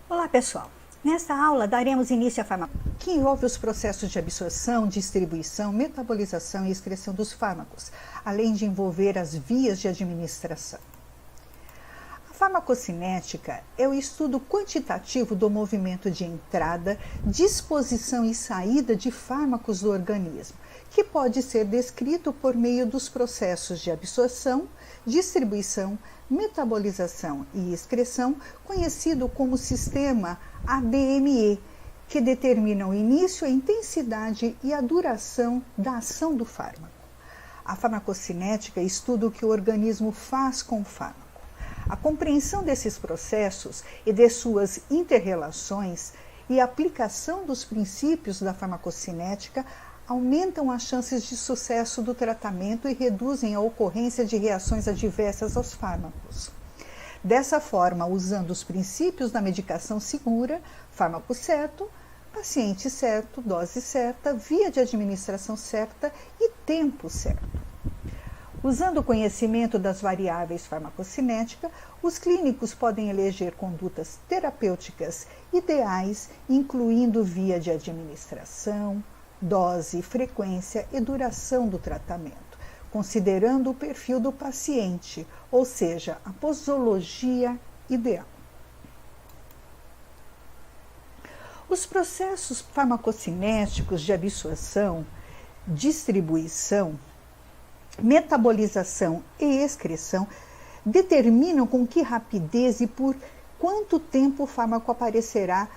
Olá pessoal, nesta aula daremos início à farmacologia, que envolve os processos de absorção, distribuição, metabolização e excreção dos fármacos, além de envolver as vias de administração. A farmacocinética é o estudo quantitativo do movimento de entrada, disposição e saída de fármacos do organismo, que pode ser descrito por meio dos processos de absorção, distribuição, metabolização e excreção, conhecido como sistema ADME, que determina o início, a intensidade e a duração da ação do fármaco. A farmacocinética estuda o que o organismo faz com o fármaco. A compreensão desses processos e de suas interrelações e a aplicação dos princípios da farmacocinética aumentam as chances de sucesso do tratamento e reduzem a ocorrência de reações adversas aos fármacos. Dessa forma, usando os princípios da medicação segura, fármaco certo, paciente certo, dose certa, via de administração certa e tempo certo. Usando o conhecimento das variáveis farmacocinéticas, os clínicos podem eleger condutas terapêuticas ideais, incluindo via de administração, dose, frequência e duração do tratamento, considerando o perfil do paciente, ou seja, a posologia ideal. Os processos farmacocinéticos de absorção, distribuição, metabolização e excreção determinam com que rapidez e por quanto tempo o fármaco aparecerá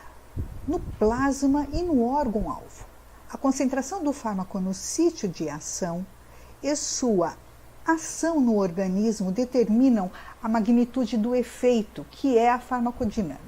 no plasma e no órgão-alvo. A concentração do fármaco no sítio de ação e sua ação no organismo determinam a magnitude do efeito, que é a farmacodinâmica.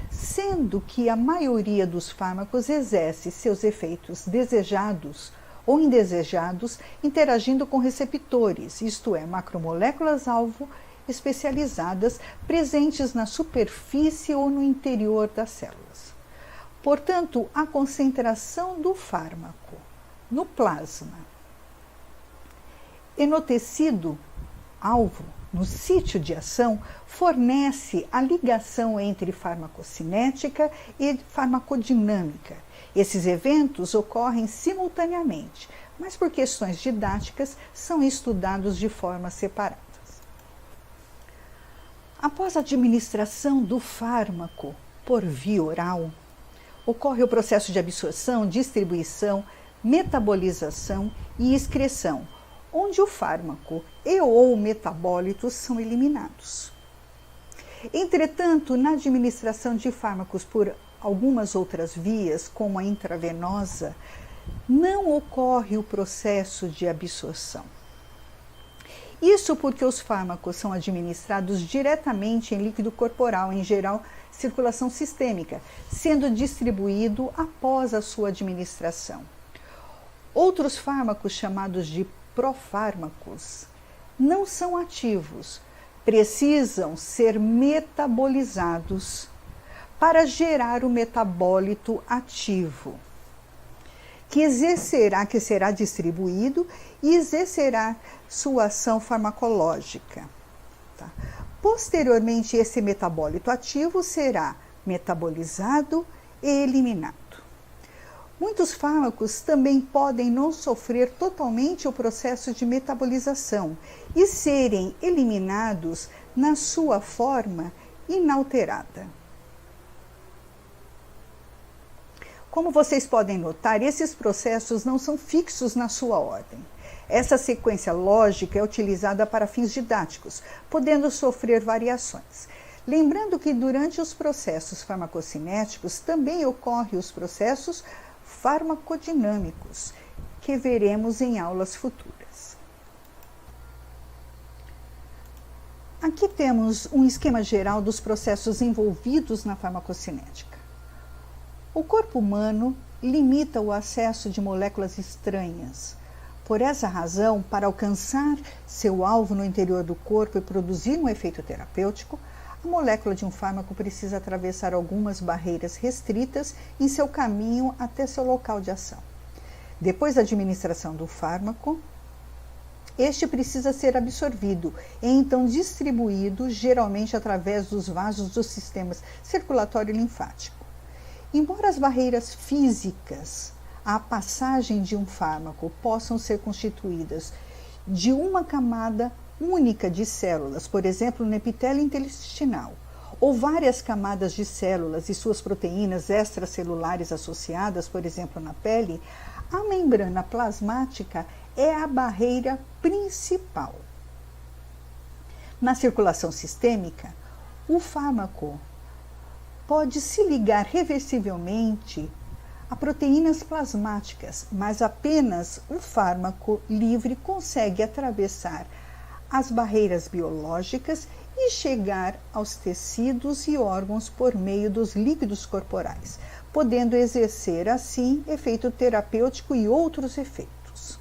Sendo que a maioria dos fármacos exerce seus efeitos desejados ou indesejados interagindo com receptores, isto é, macromoléculas-alvo especializadas presentes na superfície ou no interior das células. Portanto, a concentração do fármaco no plasma e no tecido-alvo, no sítio de ação, fornece a ligação entre farmacocinética e farmacodinâmica. Esses eventos ocorrem simultaneamente, mas por questões didáticas são estudados de forma separadas. Após a administração do fármaco por via oral, ocorre o processo de absorção, distribuição, metabolização e excreção, onde o fármaco e/ou metabólitos são eliminados. Entretanto, na administração de fármacos por algumas outras vias, como a intravenosa, não ocorre o processo de absorção. Isso porque os fármacos são administrados diretamente em líquido corporal, em geral, circulação sistêmica, sendo distribuído após a sua administração. Outros fármacos, chamados de profármacos, não são ativos, precisam ser metabolizados para gerar o metabólito ativo, que será distribuído e exercerá sua ação farmacológica. Tá? Posteriormente, esse metabólito ativo será metabolizado e eliminado. Muitos fármacos também podem não sofrer totalmente o processo de metabolização e serem eliminados na sua forma inalterada. Como vocês podem notar, esses processos não são fixos na sua ordem. Essa sequência lógica é utilizada para fins didáticos, podendo sofrer variações. Lembrando que durante os processos farmacocinéticos também ocorrem os processos farmacodinâmicos, que veremos em aulas futuras. Aqui temos um esquema geral dos processos envolvidos na farmacocinética. O corpo humano limita o acesso de moléculas estranhas. Por essa razão, para alcançar seu alvo no interior do corpo e produzir um efeito terapêutico, a molécula de um fármaco precisa atravessar algumas barreiras restritas em seu caminho até seu local de ação. Depois da administração do fármaco, Este precisa ser absorvido e então distribuído, geralmente através dos vasos dos sistemas circulatório e linfático. Embora as barreiras físicas à passagem de um fármaco possam ser constituídas de uma camada única de células, por exemplo, no epitélio intestinal, ou várias camadas de células e suas proteínas extracelulares associadas, por exemplo, na pele, a membrana plasmática é a barreira principal. Na circulação sistêmica, o fármaco pode se ligar reversivelmente a proteínas plasmáticas, mas apenas o fármaco livre consegue atravessar as barreiras biológicas e chegar aos tecidos e órgãos por meio dos líquidos corporais, podendo exercer assim efeito terapêutico e outros efeitos.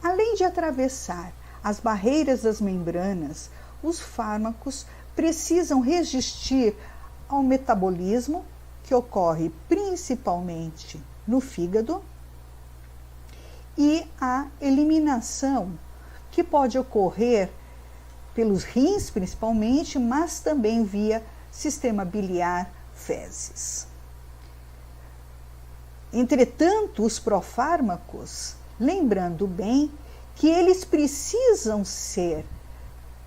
Além de atravessar as barreiras das membranas, os fármacos precisam resistir ao metabolismo, que ocorre principalmente no fígado, e à eliminação, que pode ocorrer pelos rins principalmente, mas também via sistema biliar, fezes. Entretanto, os profármacos, lembrando bem que eles precisam ser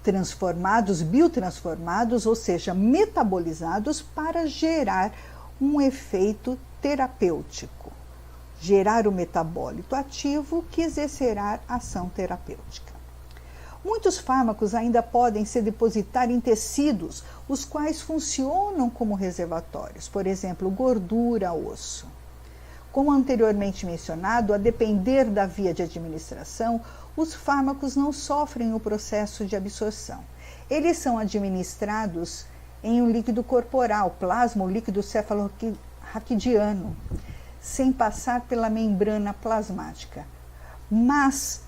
transformados, biotransformados, ou seja, metabolizados para gerar um efeito terapêutico, gerar o metabólito ativo que exercerá ação terapêutica. Muitos fármacos ainda podem se depositar em tecidos, os quais funcionam como reservatórios, por exemplo, gordura, osso. Como anteriormente mencionado, a depender da via de administração, os fármacos não sofrem o processo de absorção. Eles são administrados em um líquido corporal, plasma ou líquido cefalorraquidiano, sem passar pela membrana plasmática. Mas,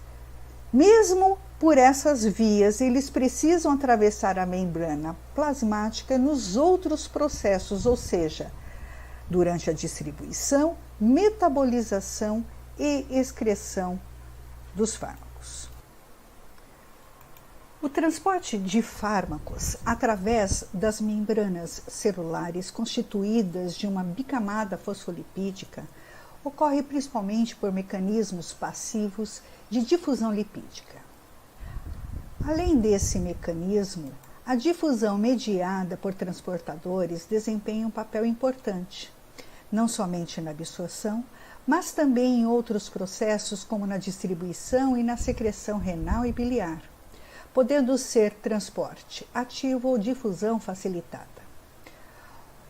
mesmo por essas vias, eles precisam atravessar a membrana plasmática nos outros processos, ou seja, durante a distribuição, metabolização e excreção dos fármacos. O transporte de fármacos através das membranas celulares constituídas de uma bicamada fosfolipídica ocorre principalmente por mecanismos passivos de difusão lipídica. Além desse mecanismo, a difusão mediada por transportadores desempenha um papel importante, não somente na absorção, mas também em outros processos como na distribuição e na secreção renal e biliar, podendo ser transporte ativo ou difusão facilitada.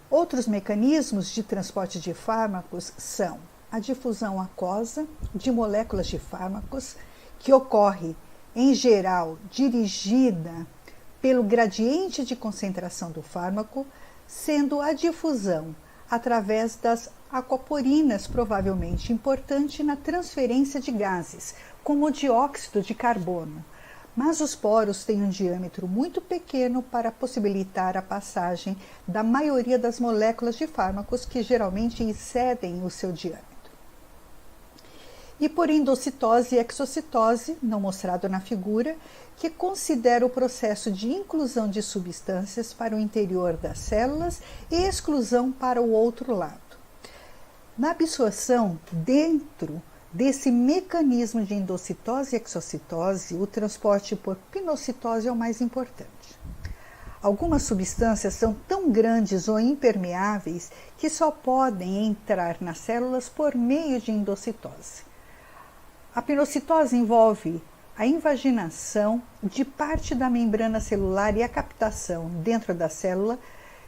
Outros mecanismos de transporte de fármacos são a difusão aquosa de moléculas de fármacos, que ocorre, em geral, dirigida pelo gradiente de concentração do fármaco, sendo a difusão através das aquaporinas provavelmente importante na transferência de gases, como o dióxido de carbono, mas os poros têm um diâmetro muito pequeno para possibilitar a passagem da maioria das moléculas de fármacos, que geralmente excedem o seu diâmetro. E por endocitose e exocitose, não mostrado na figura, que considera o processo de inclusão de substâncias para o interior das células e exclusão para o outro lado. Na absorção, dentro desse mecanismo de endocitose e exocitose, o transporte por pinocitose é o mais importante. Algumas substâncias são tão grandes ou impermeáveis que só podem entrar nas células por meio de endocitose. A pinocitose envolve a invaginação de parte da membrana celular e a captação, dentro da célula,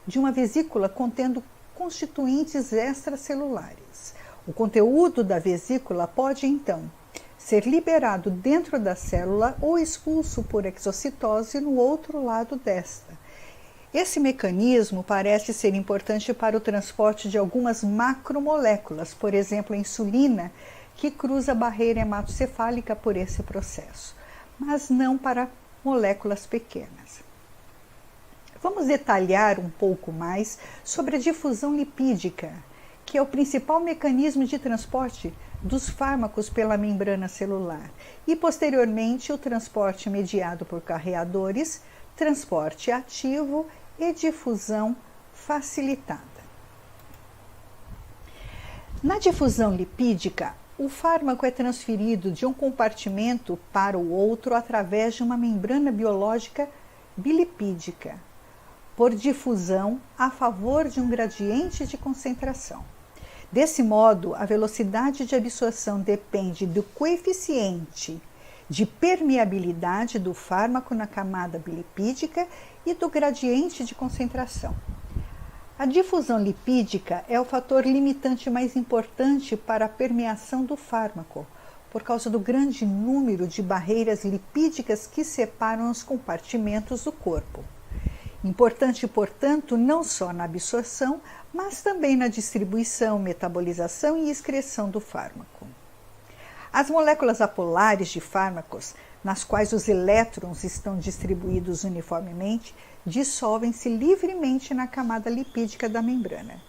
de uma vesícula contendo constituintes extracelulares. O conteúdo da vesícula pode, então, ser liberado dentro da célula ou expulso por exocitose no outro lado desta. Esse mecanismo parece ser importante para o transporte de algumas macromoléculas, por exemplo, a insulina, que cruza a barreira hematocefálica por esse processo, mas não para moléculas pequenas. Vamos detalhar um pouco mais sobre a difusão lipídica, que é o principal mecanismo de transporte dos fármacos pela membrana celular, e posteriormente o transporte mediado por carreadores, transporte ativo e difusão facilitada. Na difusão lipídica, o fármaco é transferido de um compartimento para o outro através de uma membrana biológica bilipídica, por difusão a favor de um gradiente de concentração. Desse modo, a velocidade de absorção depende do coeficiente de permeabilidade do fármaco na camada bilipídica e do gradiente de concentração. A difusão lipídica é o fator limitante mais importante para a permeação do fármaco, por causa do grande número de barreiras lipídicas que separam os compartimentos do corpo. Importante, portanto, não só na absorção, mas também na distribuição, metabolização e excreção do fármaco. As moléculas apolares de fármacos, nas quais os elétrons estão distribuídos uniformemente, dissolvem-se livremente na camada lipídica da membrana,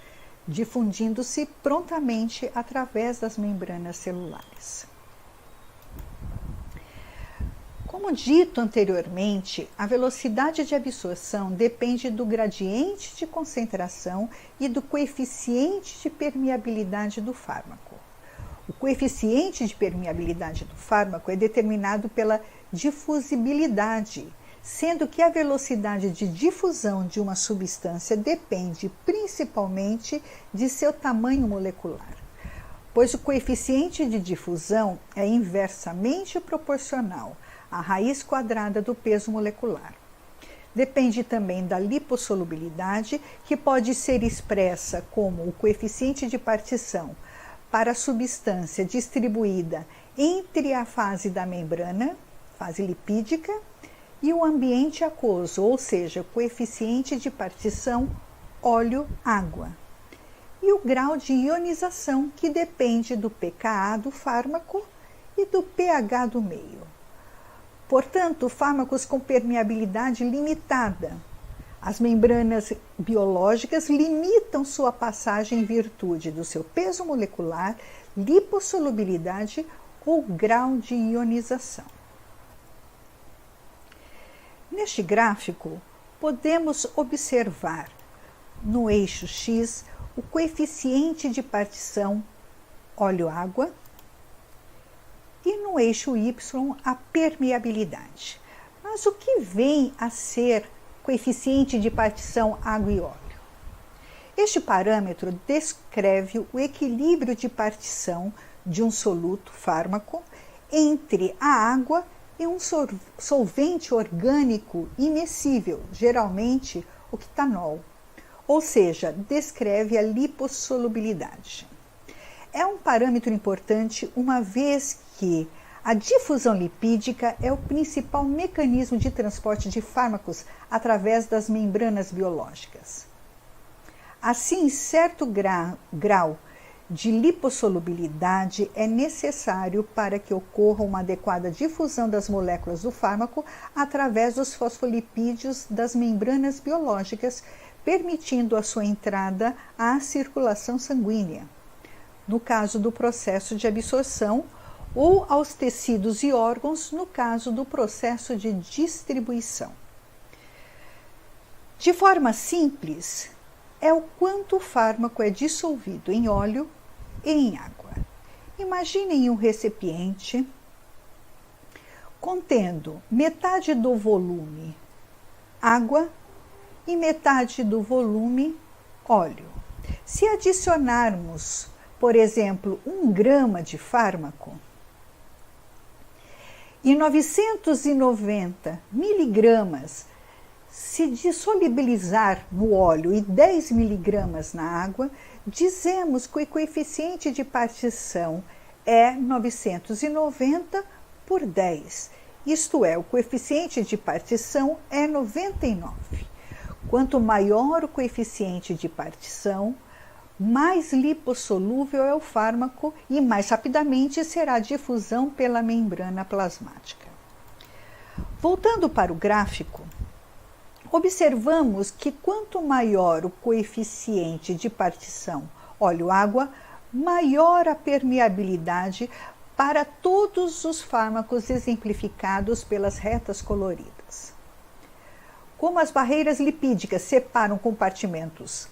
difundindo-se prontamente através das membranas celulares. Como dito anteriormente, a velocidade de absorção depende do gradiente de concentração e do coeficiente de permeabilidade do fármaco. O coeficiente de permeabilidade do fármaco é determinado pela difusibilidade, sendo que a velocidade de difusão de uma substância depende principalmente de seu tamanho molecular, pois o coeficiente de difusão é inversamente proporcional à raiz quadrada do peso molecular. Depende também da lipossolubilidade, que pode ser expressa como o coeficiente de partição para a substância distribuída entre a fase da membrana, fase lipídica, e o ambiente aquoso, ou seja, coeficiente de partição óleo-água. E o grau de ionização, que depende do pKa do fármaco e do pH do meio. Portanto, fármacos com permeabilidade limitada. As membranas biológicas limitam sua passagem em virtude do seu peso molecular, lipossolubilidade ou grau de ionização. Neste gráfico, podemos observar no eixo X o coeficiente de partição óleo-água e no eixo Y a permeabilidade. Mas o que vem a ser coeficiente de partição água e óleo? Este parâmetro descreve o equilíbrio de partição de um soluto fármaco entre a água e um solvente orgânico imescível, geralmente octanol, ou seja, descreve a lipossolubilidade. É um parâmetro importante uma vez que a difusão lipídica é o principal mecanismo de transporte de fármacos através das membranas biológicas. Assim, certo grau de lipossolubilidade é necessário para que ocorra uma adequada difusão das moléculas do fármaco através dos fosfolipídios das membranas biológicas, permitindo a sua entrada à circulação sanguínea, no caso do processo de absorção, ou aos tecidos e órgãos, no caso do processo de distribuição. De forma simples, é o quanto o fármaco é dissolvido em óleo e em água. Imaginem um recipiente contendo metade do volume água e metade do volume óleo. Se adicionarmos, por exemplo, 1 grama de fármaco e 990 miligramas se dissolubilizar no óleo e 10 miligramas na água, dizemos que o coeficiente de partição é 990 por 10. Isto é, o coeficiente de partição é 99. Quanto maior o coeficiente de partição, mais lipossolúvel é o fármaco e mais rapidamente será a difusão pela membrana plasmática. Voltando para o gráfico, observamos que quanto maior o coeficiente de partição óleo-água, maior a permeabilidade para todos os fármacos exemplificados pelas retas coloridas. Como as barreiras lipídicas separam compartimentos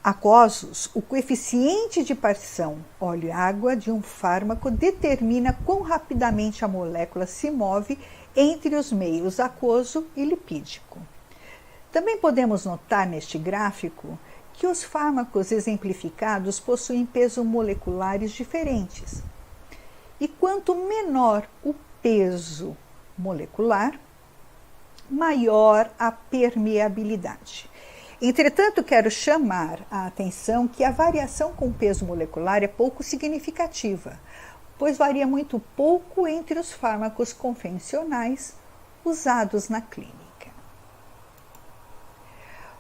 aquosos, o coeficiente de partição óleo-água de um fármaco determina quão rapidamente a molécula se move entre os meios aquoso e lipídico. Também podemos notar neste gráfico que os fármacos exemplificados possuem pesos moleculares diferentes. E quanto menor o peso molecular, maior a permeabilidade. Entretanto, quero chamar a atenção que a variação com peso molecular é pouco significativa, pois varia muito pouco entre os fármacos convencionais usados na clínica.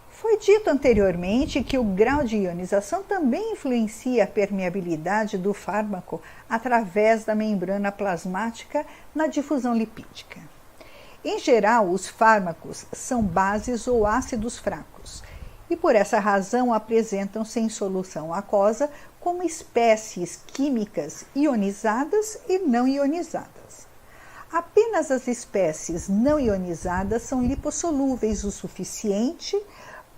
Foi dito anteriormente que o grau de ionização também influencia a permeabilidade do fármaco através da membrana plasmática na difusão lipídica. Em geral, os fármacos são bases ou ácidos fracos e, por essa razão, apresentam-se em solução aquosa como espécies químicas ionizadas e não ionizadas. Apenas as espécies não ionizadas são lipossolúveis o suficiente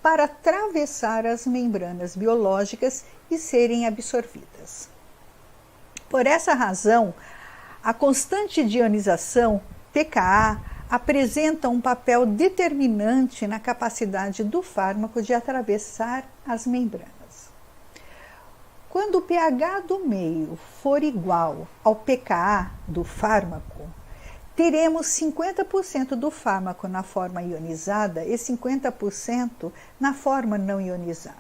para atravessar as membranas biológicas e serem absorvidas. Por essa razão, a constante de ionização, pKa, apresenta um papel determinante na capacidade do fármaco de atravessar as membranas. Quando o pH do meio for igual ao pKa do fármaco, teremos 50% do fármaco na forma ionizada e 50% na forma não ionizada.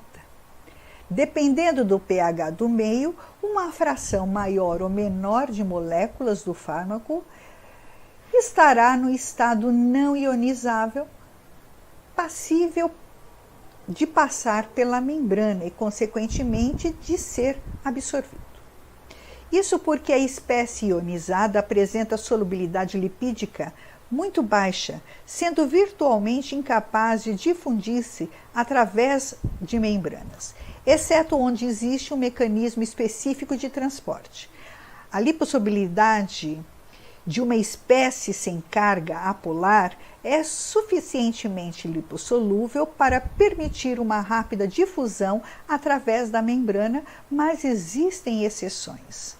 Dependendo do pH do meio, uma fração maior ou menor de moléculas do fármaco estará no estado não ionizável, passível de passar pela membrana e, consequentemente, de ser absorvido. Isso porque a espécie ionizada apresenta solubilidade lipídica muito baixa, sendo virtualmente incapaz de difundir-se através de membranas, exceto onde existe um mecanismo específico de transporte. A lipossolubilidade de uma espécie sem carga apolar é suficientemente lipossolúvel para permitir uma rápida difusão através da membrana, mas existem exceções.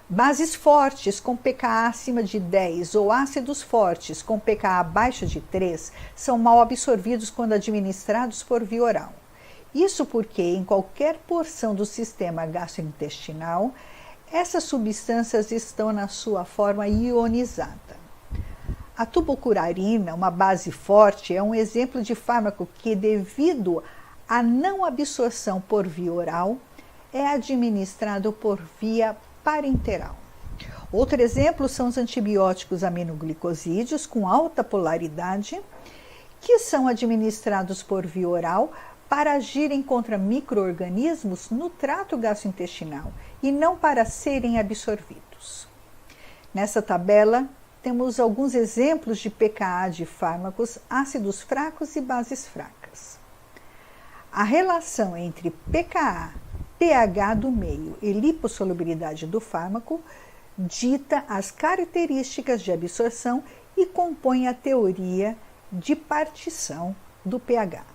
Bases fortes com pKa acima de 10 ou ácidos fortes com pKa abaixo de 3 são mal absorvidos quando administrados por via oral. Isso porque, em qualquer porção do sistema gastrointestinal, essas substâncias estão na sua forma ionizada. A tubocurarina, uma base forte, é um exemplo de fármaco que, devido à não absorção por via oral, é administrado por via parenteral. Outro exemplo são os antibióticos aminoglicosídeos com alta polaridade, que são administrados por via oral para agirem contra micro-organismos no trato gastrointestinal e não para serem absorvidos. Nessa tabela, temos alguns exemplos de pKa de fármacos, ácidos fracos e bases fracas. A relação entre pKa, pH do meio e lipossolubilidade do fármaco dita as características de absorção e compõe a teoria de partição do pH.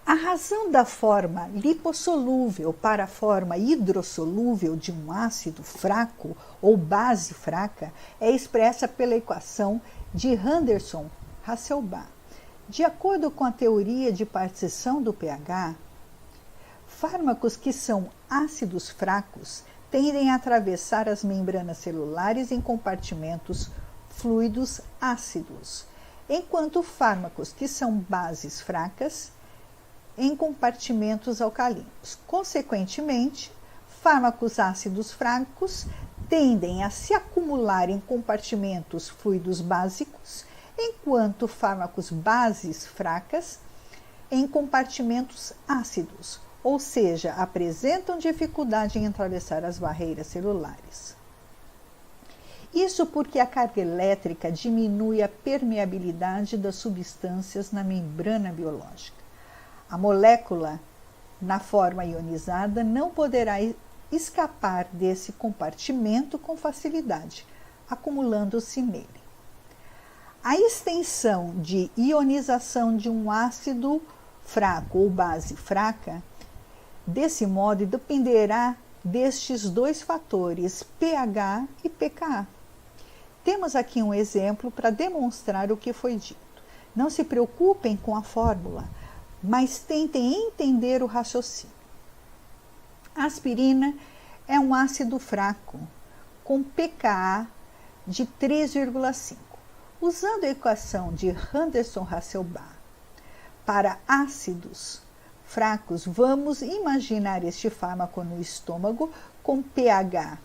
A razão da forma lipossolúvel para a forma hidrossolúvel de um ácido fraco ou base fraca é expressa pela equação de Henderson-Hasselbalch. De acordo com a teoria de partição do pH, fármacos que são ácidos fracos tendem a atravessar as membranas celulares em compartimentos fluidos ácidos, enquanto fármacos que são bases fracas em compartimentos alcalinos. Consequentemente, fármacos ácidos fracos tendem a se acumular em compartimentos fluidos básicos, enquanto fármacos bases fracas em compartimentos ácidos, ou seja, apresentam dificuldade em atravessar as barreiras celulares. Isso porque a carga elétrica diminui a permeabilidade das substâncias na membrana biológica. A molécula, na forma ionizada, não poderá escapar desse compartimento com facilidade, acumulando-se nele. A extensão de ionização de um ácido fraco ou base fraca, desse modo, dependerá destes dois fatores, pH e pKa. Temos aqui um exemplo para demonstrar o que foi dito. Não se preocupem com a fórmula, mas tentem entender o raciocínio. A aspirina é um ácido fraco, com pKa de 3,5. Usando a equação de Henderson-Hasselbalch para ácidos fracos, vamos imaginar este fármaco no estômago com pH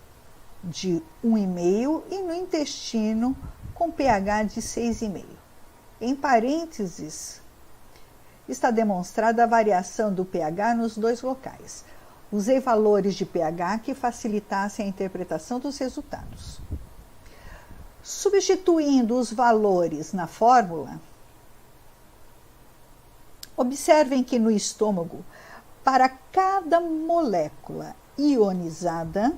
de 1,5 e no intestino com pH de 6,5. Em parênteses, está demonstrada a variação do pH nos dois locais. Usei valores de pH que facilitassem a interpretação dos resultados. Substituindo os valores na fórmula, observem que no estômago, para cada molécula ionizada,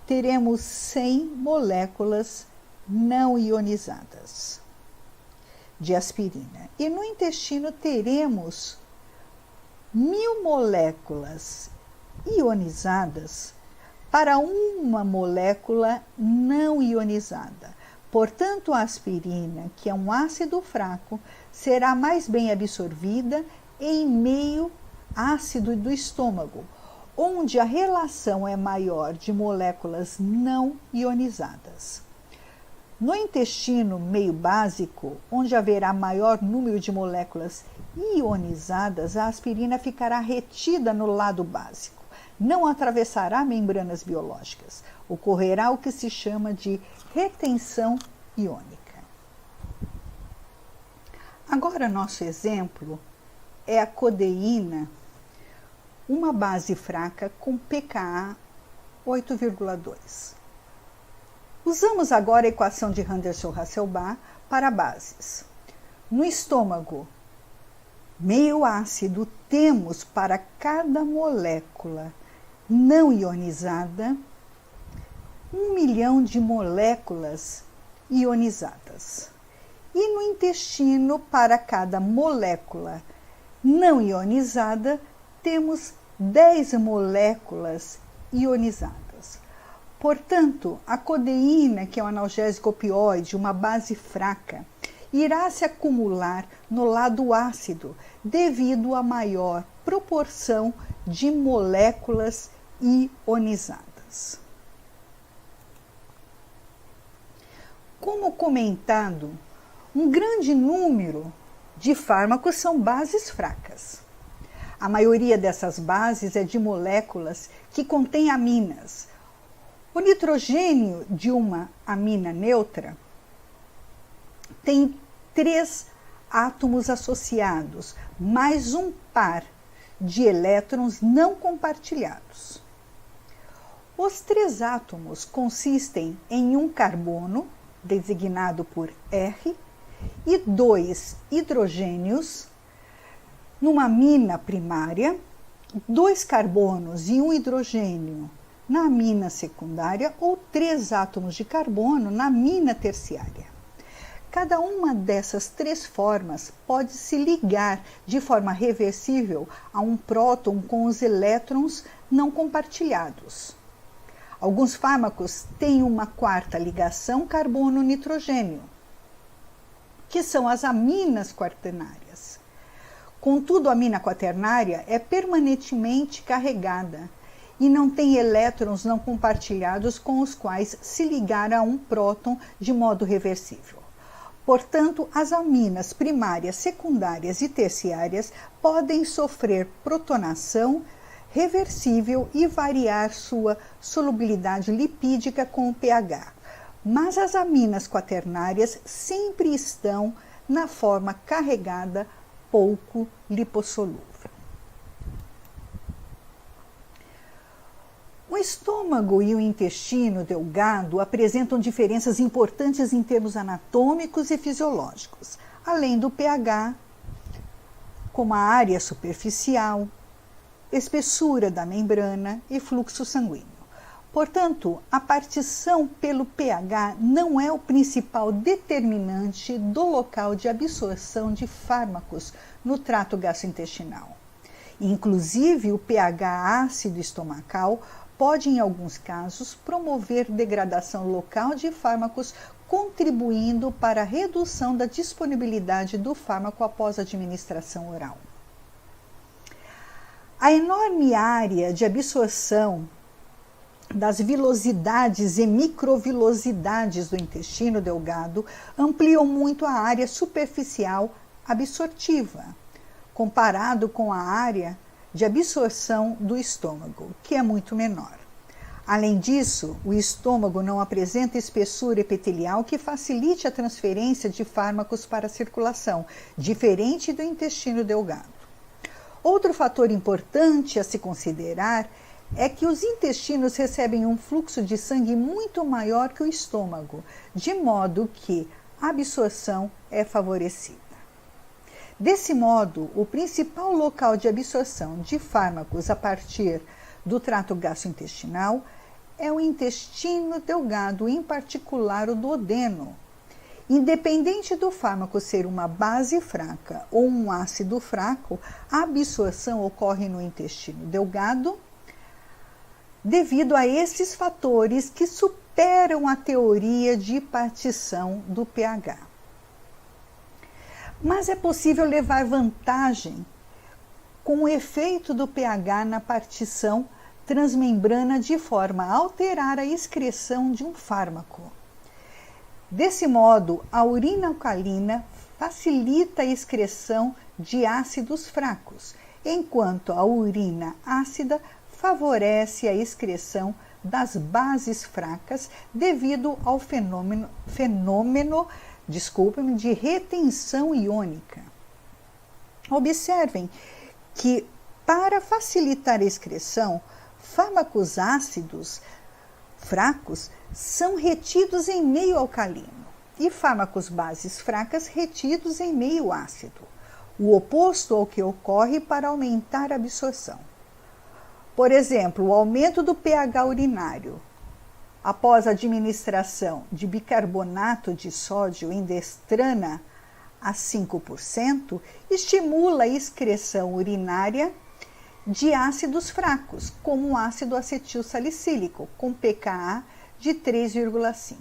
teremos 100 moléculas não ionizadas de aspirina. E no intestino teremos 1000 moléculas ionizadas para uma molécula não ionizada. Portanto, a aspirina, que é um ácido fraco, será mais bem absorvida em meio ácido do estômago, onde a relação é maior de moléculas não ionizadas. No intestino meio básico, onde haverá maior número de moléculas ionizadas, a aspirina ficará retida no lado básico, não atravessará membranas biológicas. Ocorrerá o que se chama de retenção iônica. Agora, nosso exemplo é a codeína, uma base fraca com pKa 8,2. Usamos agora a equação de Henderson-Hasselbalch para bases. No estômago meio ácido, temos para cada molécula não ionizada 1 milhão de moléculas ionizadas. E no intestino, para cada molécula não ionizada, temos 10 moléculas ionizadas. Portanto, a codeína, que é um analgésico opioide, uma base fraca, irá se acumular no lado ácido devido à maior proporção de moléculas ionizadas. Como comentado, um grande número de fármacos são bases fracas. A maioria dessas bases é de moléculas que contêm aminas. O nitrogênio de uma amina neutra tem 3 átomos associados, mais um par de elétrons não compartilhados. Os 3 átomos consistem em um carbono, designado por R, e 2 hidrogênios numa amina primária, 2 carbonos e um hidrogênio na amina secundária ou 3 átomos de carbono na amina terciária. Cada uma dessas 3 formas pode se ligar de forma reversível a um próton com os elétrons não compartilhados. Alguns fármacos têm uma 4ª ligação carbono-nitrogênio, que são as aminas quaternárias. Contudo, a amina quaternária é permanentemente carregada e não tem elétrons não compartilhados com os quais se ligar a um próton de modo reversível. Portanto, as aminas primárias, secundárias e terciárias podem sofrer protonação reversível e variar sua solubilidade lipídica com o pH. Mas as aminas quaternárias sempre estão na forma carregada pouco lipossolúvel. O O estômago e o intestino delgado apresentam diferenças importantes em termos anatômicos e fisiológicos, além do pH, como a área superficial, espessura da membrana e fluxo sanguíneo. Portanto, a partição pelo pH não é o principal determinante do local de absorção de fármacos no trato gastrointestinal. Inclusive, o pH ácido estomacal pode, em alguns casos, promover degradação local de fármacos, contribuindo para a redução da disponibilidade do fármaco após a administração oral. A enorme área de absorção das vilosidades e microvilosidades do intestino delgado ampliam muito a área superficial absortiva, comparado com a área de absorção do estômago, que é muito menor. Além disso, o estômago não apresenta espessura epitelial que facilite a transferência de fármacos para a circulação, diferente do intestino delgado. Outro fator importante a se considerar é que os intestinos recebem um fluxo de sangue muito maior que o estômago, de modo que a absorção é favorecida. Desse modo, o principal local de absorção de fármacos a partir do trato gastrointestinal é o intestino delgado, em particular o duodeno. Independente do fármaco ser uma base fraca ou um ácido fraco, a absorção ocorre no intestino delgado devido a esses fatores que superam a teoria de partição do pH. Mas é possível levar vantagem com o efeito do pH na partição transmembrana de forma a alterar a excreção de um fármaco. Desse modo, a urina alcalina facilita a excreção de ácidos fracos, enquanto a urina ácida favorece a excreção das bases fracas devido ao fenômeno de retenção iônica. Observem que, para facilitar a excreção, fármacos ácidos fracos são retidos em meio alcalino e fármacos bases fracas retidos em meio ácido, o oposto ao que ocorre para aumentar a absorção. Por exemplo, o aumento do pH urinário após a administração de bicarbonato de sódio em destrana a 5% estimula a excreção urinária de ácidos fracos, como o ácido acetil salicílico, com pKa de 3,5.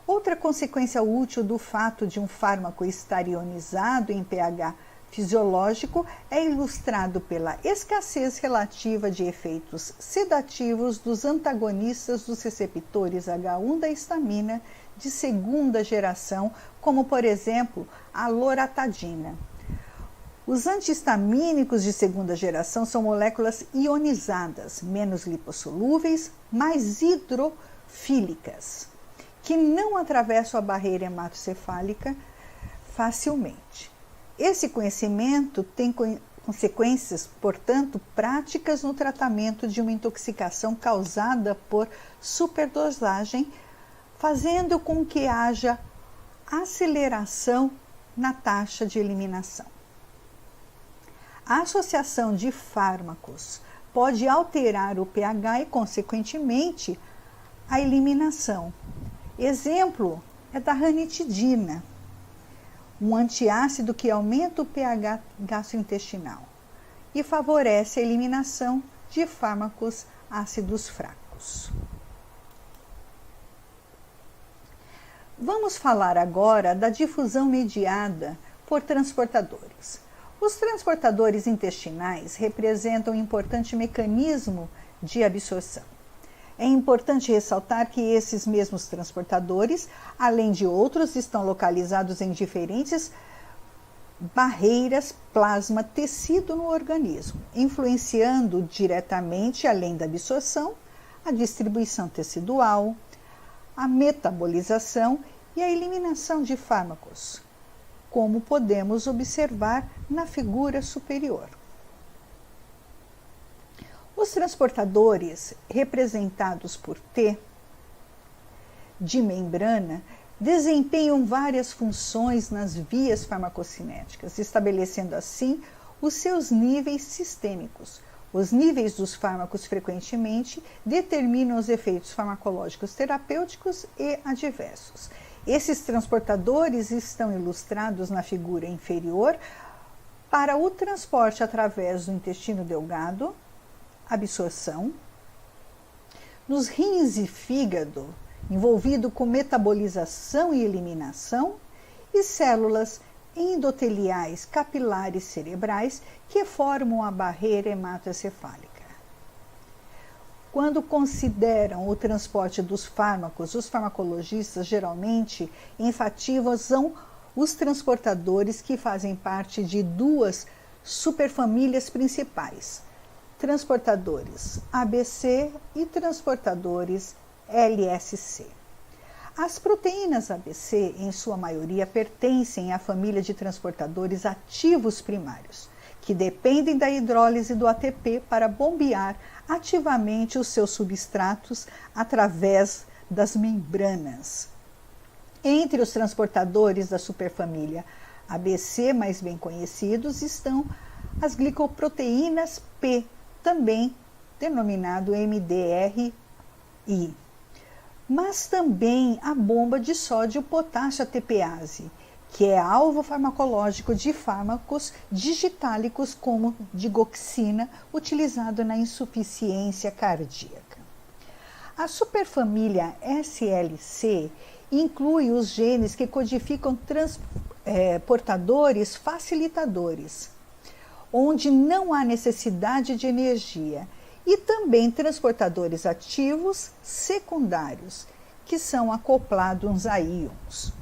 Outra consequência útil do fato de um fármaco estar ionizado em pH fisiológico é ilustrado pela escassez relativa de efeitos sedativos dos antagonistas dos receptores H1 da histamina de segunda geração, como, por exemplo, a loratadina. Os antihistamínicos de segunda geração são moléculas ionizadas, menos lipossolúveis, mais hidrofílicas, que não atravessam a barreira hematocefálica facilmente. Esse conhecimento tem consequências, portanto, práticas no tratamento de uma intoxicação causada por superdosagem, fazendo com que haja aceleração na taxa de eliminação. A associação de fármacos pode alterar o pH e, consequentemente, a eliminação. Exemplo é da ranitidina, um antiácido que aumenta o pH gastrointestinal e favorece a eliminação de fármacos ácidos fracos. Vamos falar agora da difusão mediada por transportadores. Os transportadores intestinais representam um importante mecanismo de absorção. É importante ressaltar que esses mesmos transportadores, além de outros, estão localizados em diferentes barreiras plasma-tecido no organismo, influenciando diretamente, além da absorção, a distribuição tecidual, a metabolização e a eliminação de fármacos, como podemos observar na figura superior. Os transportadores, representados por T, de membrana, desempenham várias funções nas vias farmacocinéticas, estabelecendo assim os seus níveis sistêmicos. Os níveis dos fármacos frequentemente determinam os efeitos farmacológicos terapêuticos e adversos. Esses transportadores estão ilustrados na figura inferior para o transporte através do intestino delgado, absorção, nos rins e fígado, envolvido com metabolização e eliminação, e células endoteliais capilares cerebrais que formam a barreira hematoencefálica. Quando consideram o transporte dos fármacos, os farmacologistas geralmente enfatizam os transportadores que fazem parte de duas superfamílias principais: transportadores ABC e transportadores LSC. As proteínas ABC, em sua maioria, pertencem à família de transportadores ativos primários, que dependem da hidrólise do ATP para bombear ativamente os seus substratos através das membranas. Entre os transportadores da superfamília ABC mais bem conhecidos estão as glicoproteínas P, também denominado MDRI, mas também a bomba de sódio-potássio ATPase, que é alvo farmacológico de fármacos digitálicos como digoxina, utilizado na insuficiência cardíaca. A superfamília SLC inclui os genes que codificam transportadores facilitadores, onde não há necessidade de energia, e também transportadores ativos secundários, que são acoplados a íons.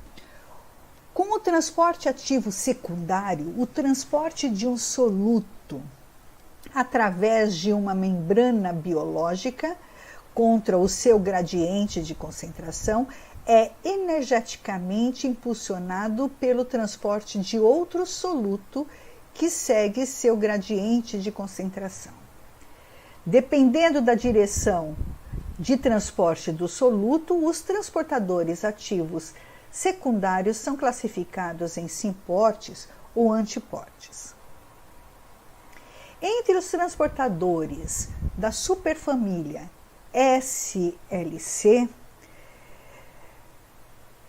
Com o transporte ativo secundário, o transporte de um soluto através de uma membrana biológica contra o seu gradiente de concentração é energeticamente impulsionado pelo transporte de outro soluto que segue seu gradiente de concentração. Dependendo da direção de transporte do soluto, os transportadores ativos secundários são classificados em simportes ou antiportes. Entre os transportadores da superfamília SLC,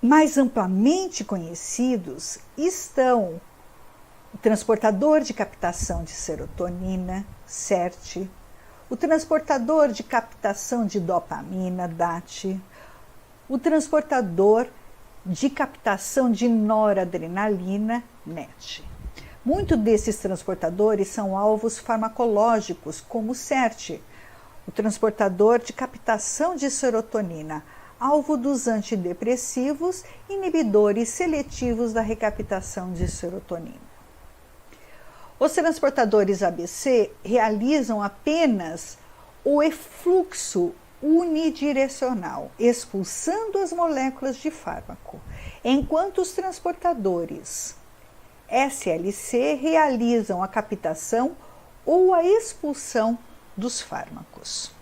mais amplamente conhecidos estão o transportador de captação de serotonina, SERT, o transportador de captação de dopamina, DAT, o transportador de captação de noradrenalina, NET. Muitos desses transportadores são alvos farmacológicos, como o SERT, o transportador de captação de serotonina, alvo dos antidepressivos, inibidores seletivos da recaptação de serotonina. Os transportadores ABC realizam apenas o efluxo unidirecional, expulsando as moléculas de fármaco, enquanto os transportadores SLC realizam a captação ou a expulsão dos fármacos.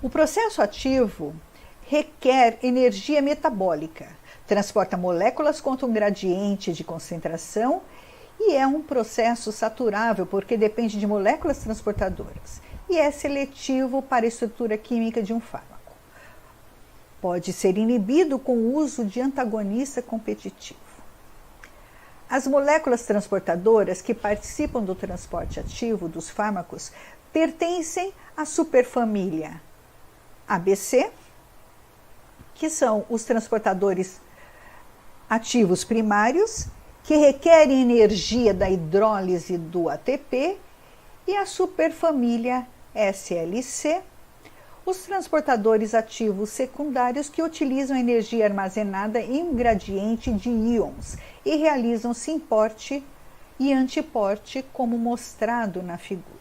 O processo ativo requer energia metabólica, transporta moléculas contra um gradiente de concentração e é um processo saturável porque depende de moléculas transportadoras e é seletivo para a estrutura química de um fármaco. Pode ser inibido com o uso de antagonista competitivo. As moléculas transportadoras que participam do transporte ativo dos fármacos pertencem à superfamília ABC, que são os transportadores ativos primários, que requerem energia da hidrólise do ATP, e a superfamília SLC, os transportadores ativos secundários que utilizam energia armazenada em um gradiente de íons e realizam simporte e antiporte, como mostrado na figura.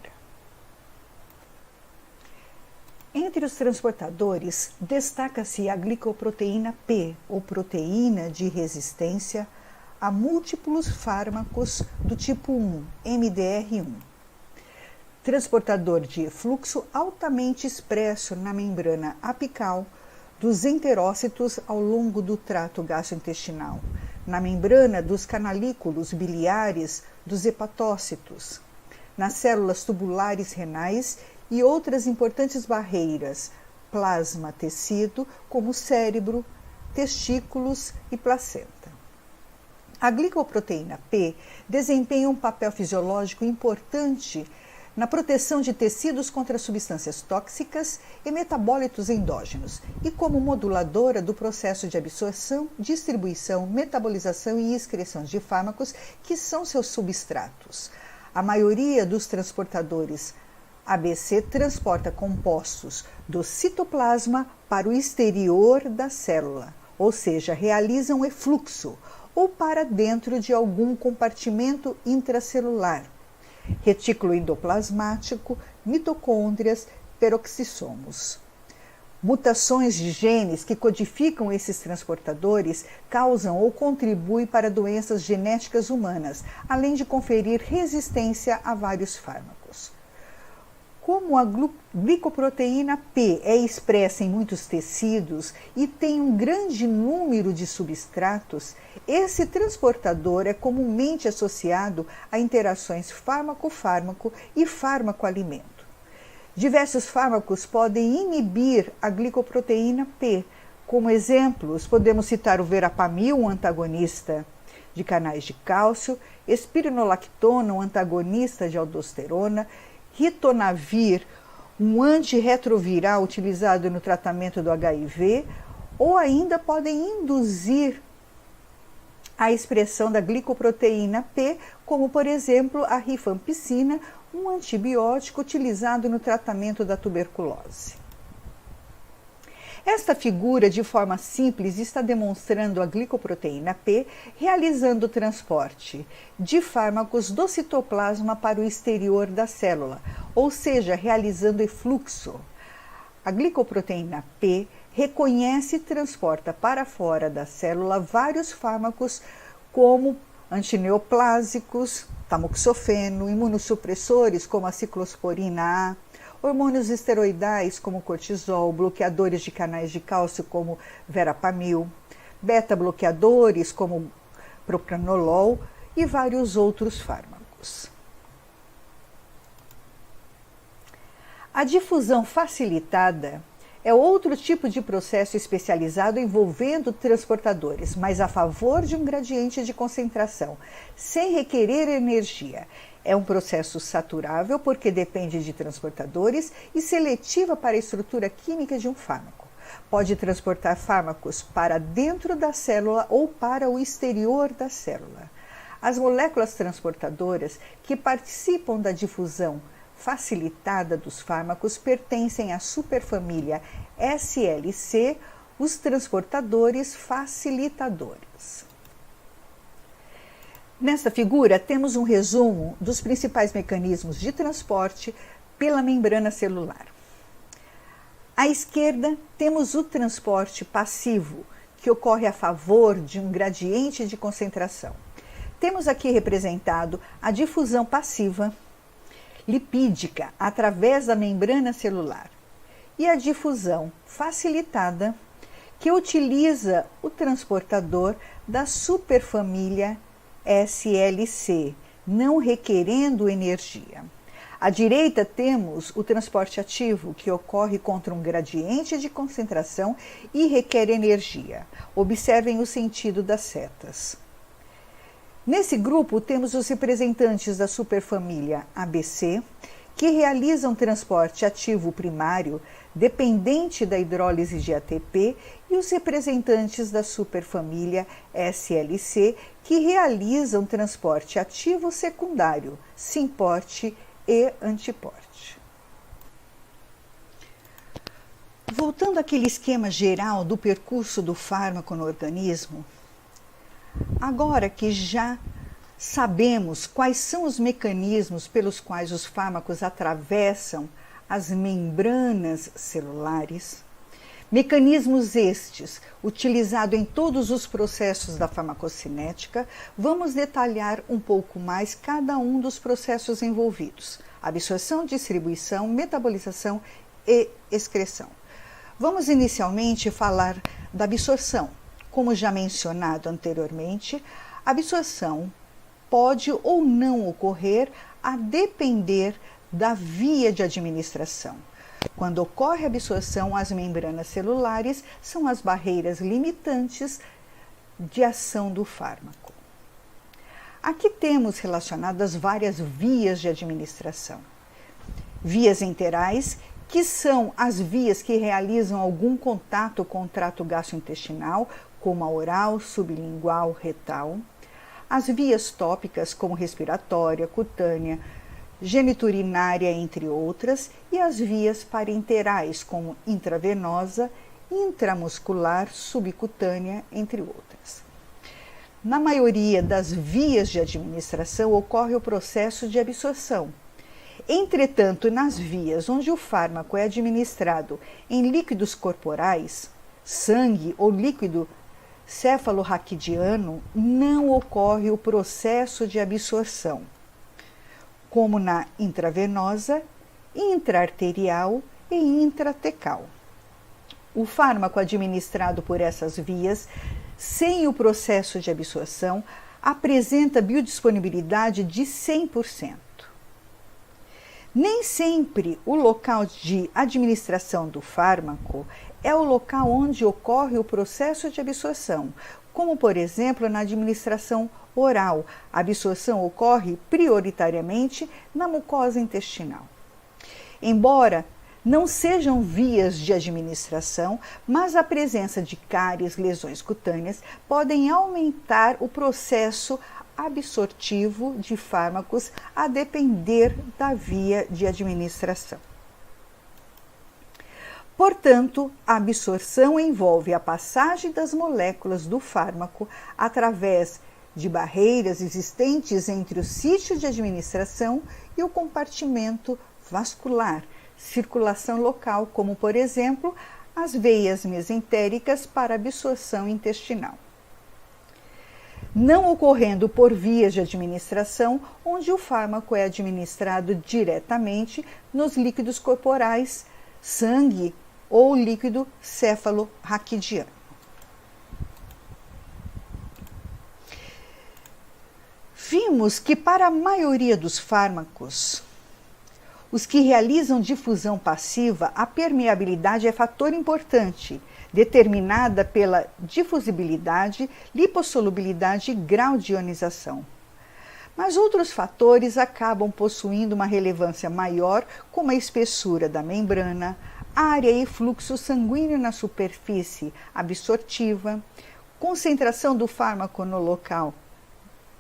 Entre os transportadores, destaca-se a glicoproteína P, ou proteína de resistência a múltiplos fármacos do tipo 1, MDR1. transportador de efluxo altamente expresso na membrana apical dos enterócitos ao longo do trato gastrointestinal, na membrana dos canalículos biliares dos hepatócitos, nas células tubulares renais e outras importantes barreiras, plasma-tecido, como cérebro, testículos e placenta. A glicoproteína P desempenha um papel fisiológico importante na proteção de tecidos contra substâncias tóxicas e metabólitos endógenos e como moduladora do processo de absorção, distribuição, metabolização e excreção de fármacos, que são seus substratos. A maioria dos transportadores ABC transporta compostos do citoplasma para o exterior da célula, ou seja, realizam efluxo, ou para dentro de algum compartimento intracelular, retículo endoplasmático, mitocôndrias, peroxissomos. Mutações de genes que codificam esses transportadores causam ou contribuem para doenças genéticas humanas, além de conferir resistência a vários fármacos. Como a glicoproteína P é expressa em muitos tecidos e tem um grande número de substratos, esse transportador é comumente associado a interações fármaco-fármaco e fármaco-alimento. Diversos fármacos podem inibir a glicoproteína P. Como exemplos, podemos citar o verapamil, um antagonista de canais de cálcio, espironolactona, um antagonista de aldosterona, ritonavir, um antirretroviral utilizado no tratamento do HIV, ou ainda podem induzir a expressão da glicoproteína P, como por exemplo a rifampicina, um antibiótico utilizado no tratamento da tuberculose. Esta figura, de forma simples, está demonstrando a glicoproteína P realizando o transporte de fármacos do citoplasma para o exterior da célula, ou seja, realizando efluxo. A glicoproteína P reconhece e transporta para fora da célula vários fármacos como antineoplásicos, tamoxifeno, imunossupressores como a ciclosporina A, hormônios esteroidais como cortisol, bloqueadores de canais de cálcio como verapamil, beta-bloqueadores como propranolol e vários outros fármacos. A difusão facilitada é outro tipo de processo especializado envolvendo transportadores, mas a favor de um gradiente de concentração, sem requerer energia. É um processo saturável porque depende de transportadores e seletiva para a estrutura química de um fármaco. Pode transportar fármacos para dentro da célula ou para o exterior da célula. As moléculas transportadoras que participam da difusão facilitada dos fármacos pertencem à superfamília SLC, os transportadores facilitadores. Nesta figura, temos um resumo dos principais mecanismos de transporte pela membrana celular. À esquerda, temos o transporte passivo, que ocorre a favor de um gradiente de concentração. Temos aqui representado a difusão passiva lipídica através da membrana celular e a difusão facilitada, que utiliza o transportador da superfamília SLC, não requerendo energia. À direita temos o transporte ativo, que ocorre contra um gradiente de concentração e requer energia. Observem o sentido das setas. Nesse grupo temos os representantes da superfamília ABC, que realizam transporte ativo primário dependente da hidrólise de ATP, e os representantes da superfamília SLC, que realizam transporte ativo secundário, simporte e antiporte. Voltando àquele esquema geral do percurso do fármaco no organismo, agora que já sabemos quais são os mecanismos pelos quais os fármacos atravessam as membranas celulares, Mecanismos estes, utilizados em todos os processos da farmacocinética, vamos detalhar um pouco mais cada um dos processos envolvidos: absorção, distribuição, metabolização e excreção. Vamos inicialmente falar da absorção. Como já mencionado anteriormente, a absorção pode ou não ocorrer a depender da via de administração. Quando ocorre a absorção, as membranas celulares são as barreiras limitantes de ação do fármaco. Aqui temos relacionadas várias vias de administração. Vias enterais, que são as vias que realizam algum contato com o trato gastrointestinal, como a oral, sublingual, retal. As vias tópicas, como respiratória, cutânea, geniturinária, entre outras, e as vias parenterais, como intravenosa, intramuscular, subcutânea, entre outras. Na maioria das vias de administração ocorre o processo de absorção. Entretanto, nas vias onde o fármaco é administrado em líquidos corporais, sangue ou líquido cefalorraquidiano, não ocorre o processo de absorção, como na intravenosa, intraarterial e intratecal. O fármaco administrado por essas vias, sem o processo de absorção, apresenta biodisponibilidade de 100%. Nem sempre o local de administração do fármaco é o local onde ocorre o processo de absorção, como, por exemplo, na administração oral. A absorção ocorre prioritariamente na mucosa intestinal. Embora não sejam vias de administração, mas a presença de cáries, lesões cutâneas, podem aumentar o processo absortivo de fármacos a depender da via de administração. Portanto, a absorção envolve a passagem das moléculas do fármaco através de barreiras existentes entre o sítio de administração e o compartimento vascular, circulação local, como, por exemplo, as veias mesentéricas para absorção intestinal. Não ocorrendo por vias de administração, onde o fármaco é administrado diretamente nos líquidos corporais, sangue ou líquido cefalorraquidiano. Vimos que para a maioria dos fármacos, os que realizam difusão passiva, a permeabilidade é fator importante, determinada pela difusibilidade, lipossolubilidade e grau de ionização. Mas outros fatores acabam possuindo uma relevância maior, como a espessura da membrana, área e fluxo sanguíneo na superfície absortiva, concentração do fármaco no local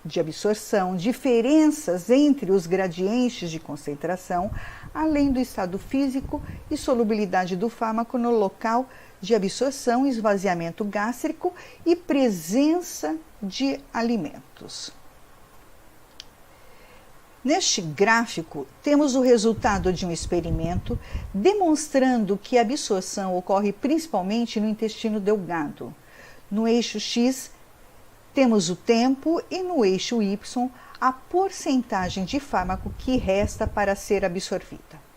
de absorção, diferenças entre os gradientes de concentração, além do estado físico e solubilidade do fármaco no local de absorção, esvaziamento gástrico e presença de alimentos. Neste gráfico, temos o resultado de um experimento demonstrando que a absorção ocorre principalmente no intestino delgado. No eixo X, temos o tempo e no eixo Y, a porcentagem de fármaco que resta para ser absorvida.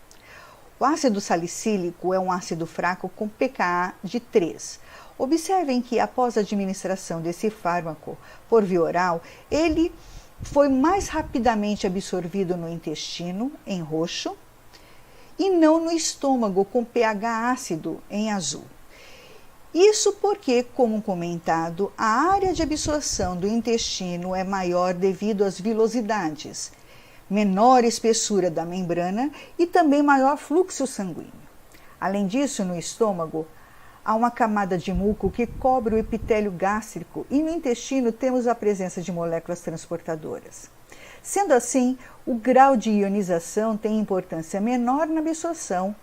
O ácido salicílico é um ácido fraco com pKa de 3. Observem que após a administração desse fármaco por via oral, ele foi mais rapidamente absorvido no intestino, em roxo, e não no estômago, com pH ácido, em azul. Isso porque, como comentado, a área de absorção do intestino é maior devido às vilosidades, menor espessura da membrana e também maior fluxo sanguíneo. Além disso, no estômago, há uma camada de muco que cobre o epitélio gástrico e no intestino temos a presença de moléculas transportadoras. Sendo assim, o grau de ionização tem importância menor na absorção,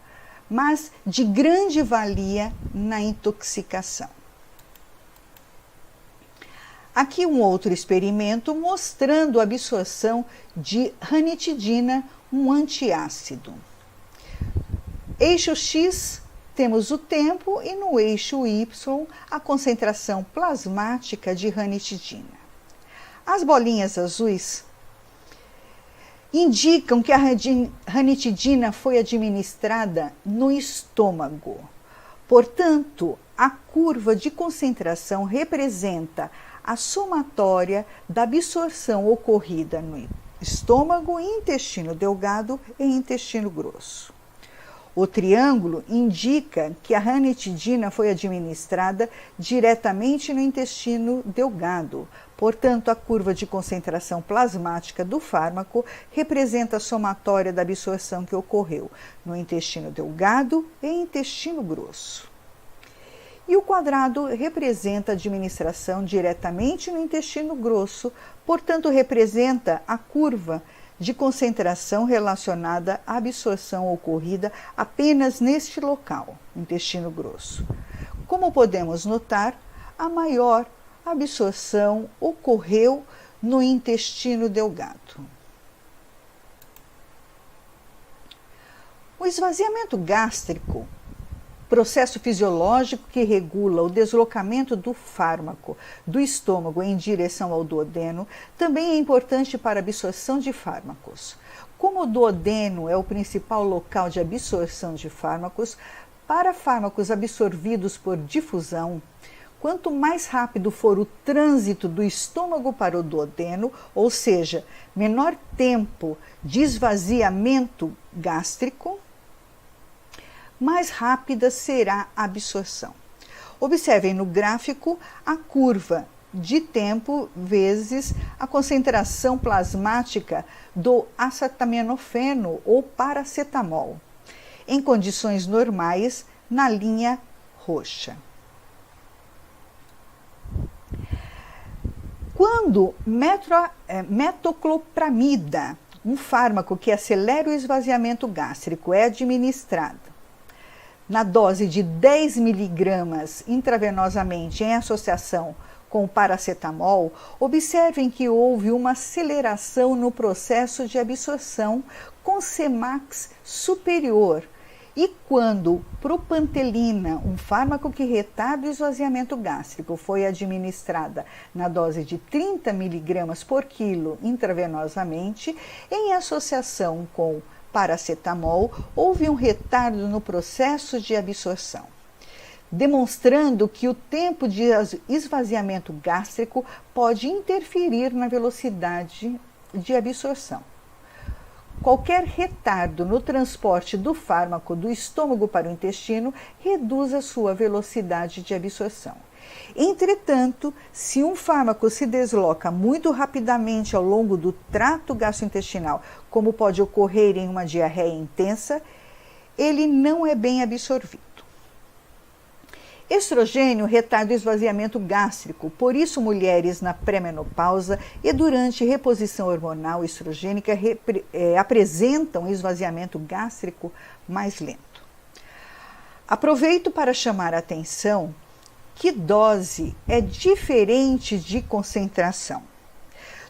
mas de grande valia na intoxicação. Aqui um outro experimento mostrando a absorção de ranitidina, um antiácido. Eixo X, temos o tempo e no eixo Y a concentração plasmática de ranitidina. As bolinhas azuis indicam que a ranitidina foi administrada no estômago. Portanto, a curva de concentração representa a somatória da absorção ocorrida no estômago, intestino delgado e intestino grosso. O triângulo indica que a ranitidina foi administrada diretamente no intestino delgado. Portanto, a curva de concentração plasmática do fármaco representa a somatória da absorção que ocorreu no intestino delgado e intestino grosso. E o quadrado representa a administração diretamente no intestino grosso, portanto, representa a curva de concentração relacionada à absorção ocorrida apenas neste local, intestino grosso. Como podemos notar, a maior absorção ocorreu no intestino delgado. O esvaziamento gástrico, processo fisiológico que regula o deslocamento do fármaco do estômago em direção ao duodeno, também é importante para a absorção de fármacos. Como o duodeno é o principal local de absorção de fármacos, para fármacos absorvidos por difusão, quanto mais rápido for o trânsito do estômago para o duodeno, ou seja, menor tempo de esvaziamento gástrico, mais rápida será a absorção. Observem no gráfico a curva de tempo vezes a concentração plasmática do acetaminofeno ou paracetamol, em condições normais, na linha roxa. Quando metoclopramida, um fármaco que acelera o esvaziamento gástrico, é administrado na dose de 10 miligramas intravenosamente em associação com o paracetamol, observem que houve uma aceleração no processo de absorção com Cmax superior. E quando propantelina, um fármaco que retarda o esvaziamento gástrico, foi administrada na dose de 30 miligramas por quilo intravenosamente, em associação com paracetamol, houve um retardo no processo de absorção, demonstrando que o tempo de esvaziamento gástrico pode interferir na velocidade de absorção. Qualquer retardo no transporte do fármaco do estômago para o intestino reduz a sua velocidade de absorção. Entretanto, se um fármaco se desloca muito rapidamente ao longo do trato gastrointestinal, como pode ocorrer em uma diarreia intensa, ele não é bem absorvido. Estrogênio retarda o esvaziamento gástrico, por isso mulheres na pré-menopausa e durante reposição hormonal estrogênica apresentam esvaziamento gástrico mais lento. Aproveito para chamar a atenção que dose é diferente de concentração.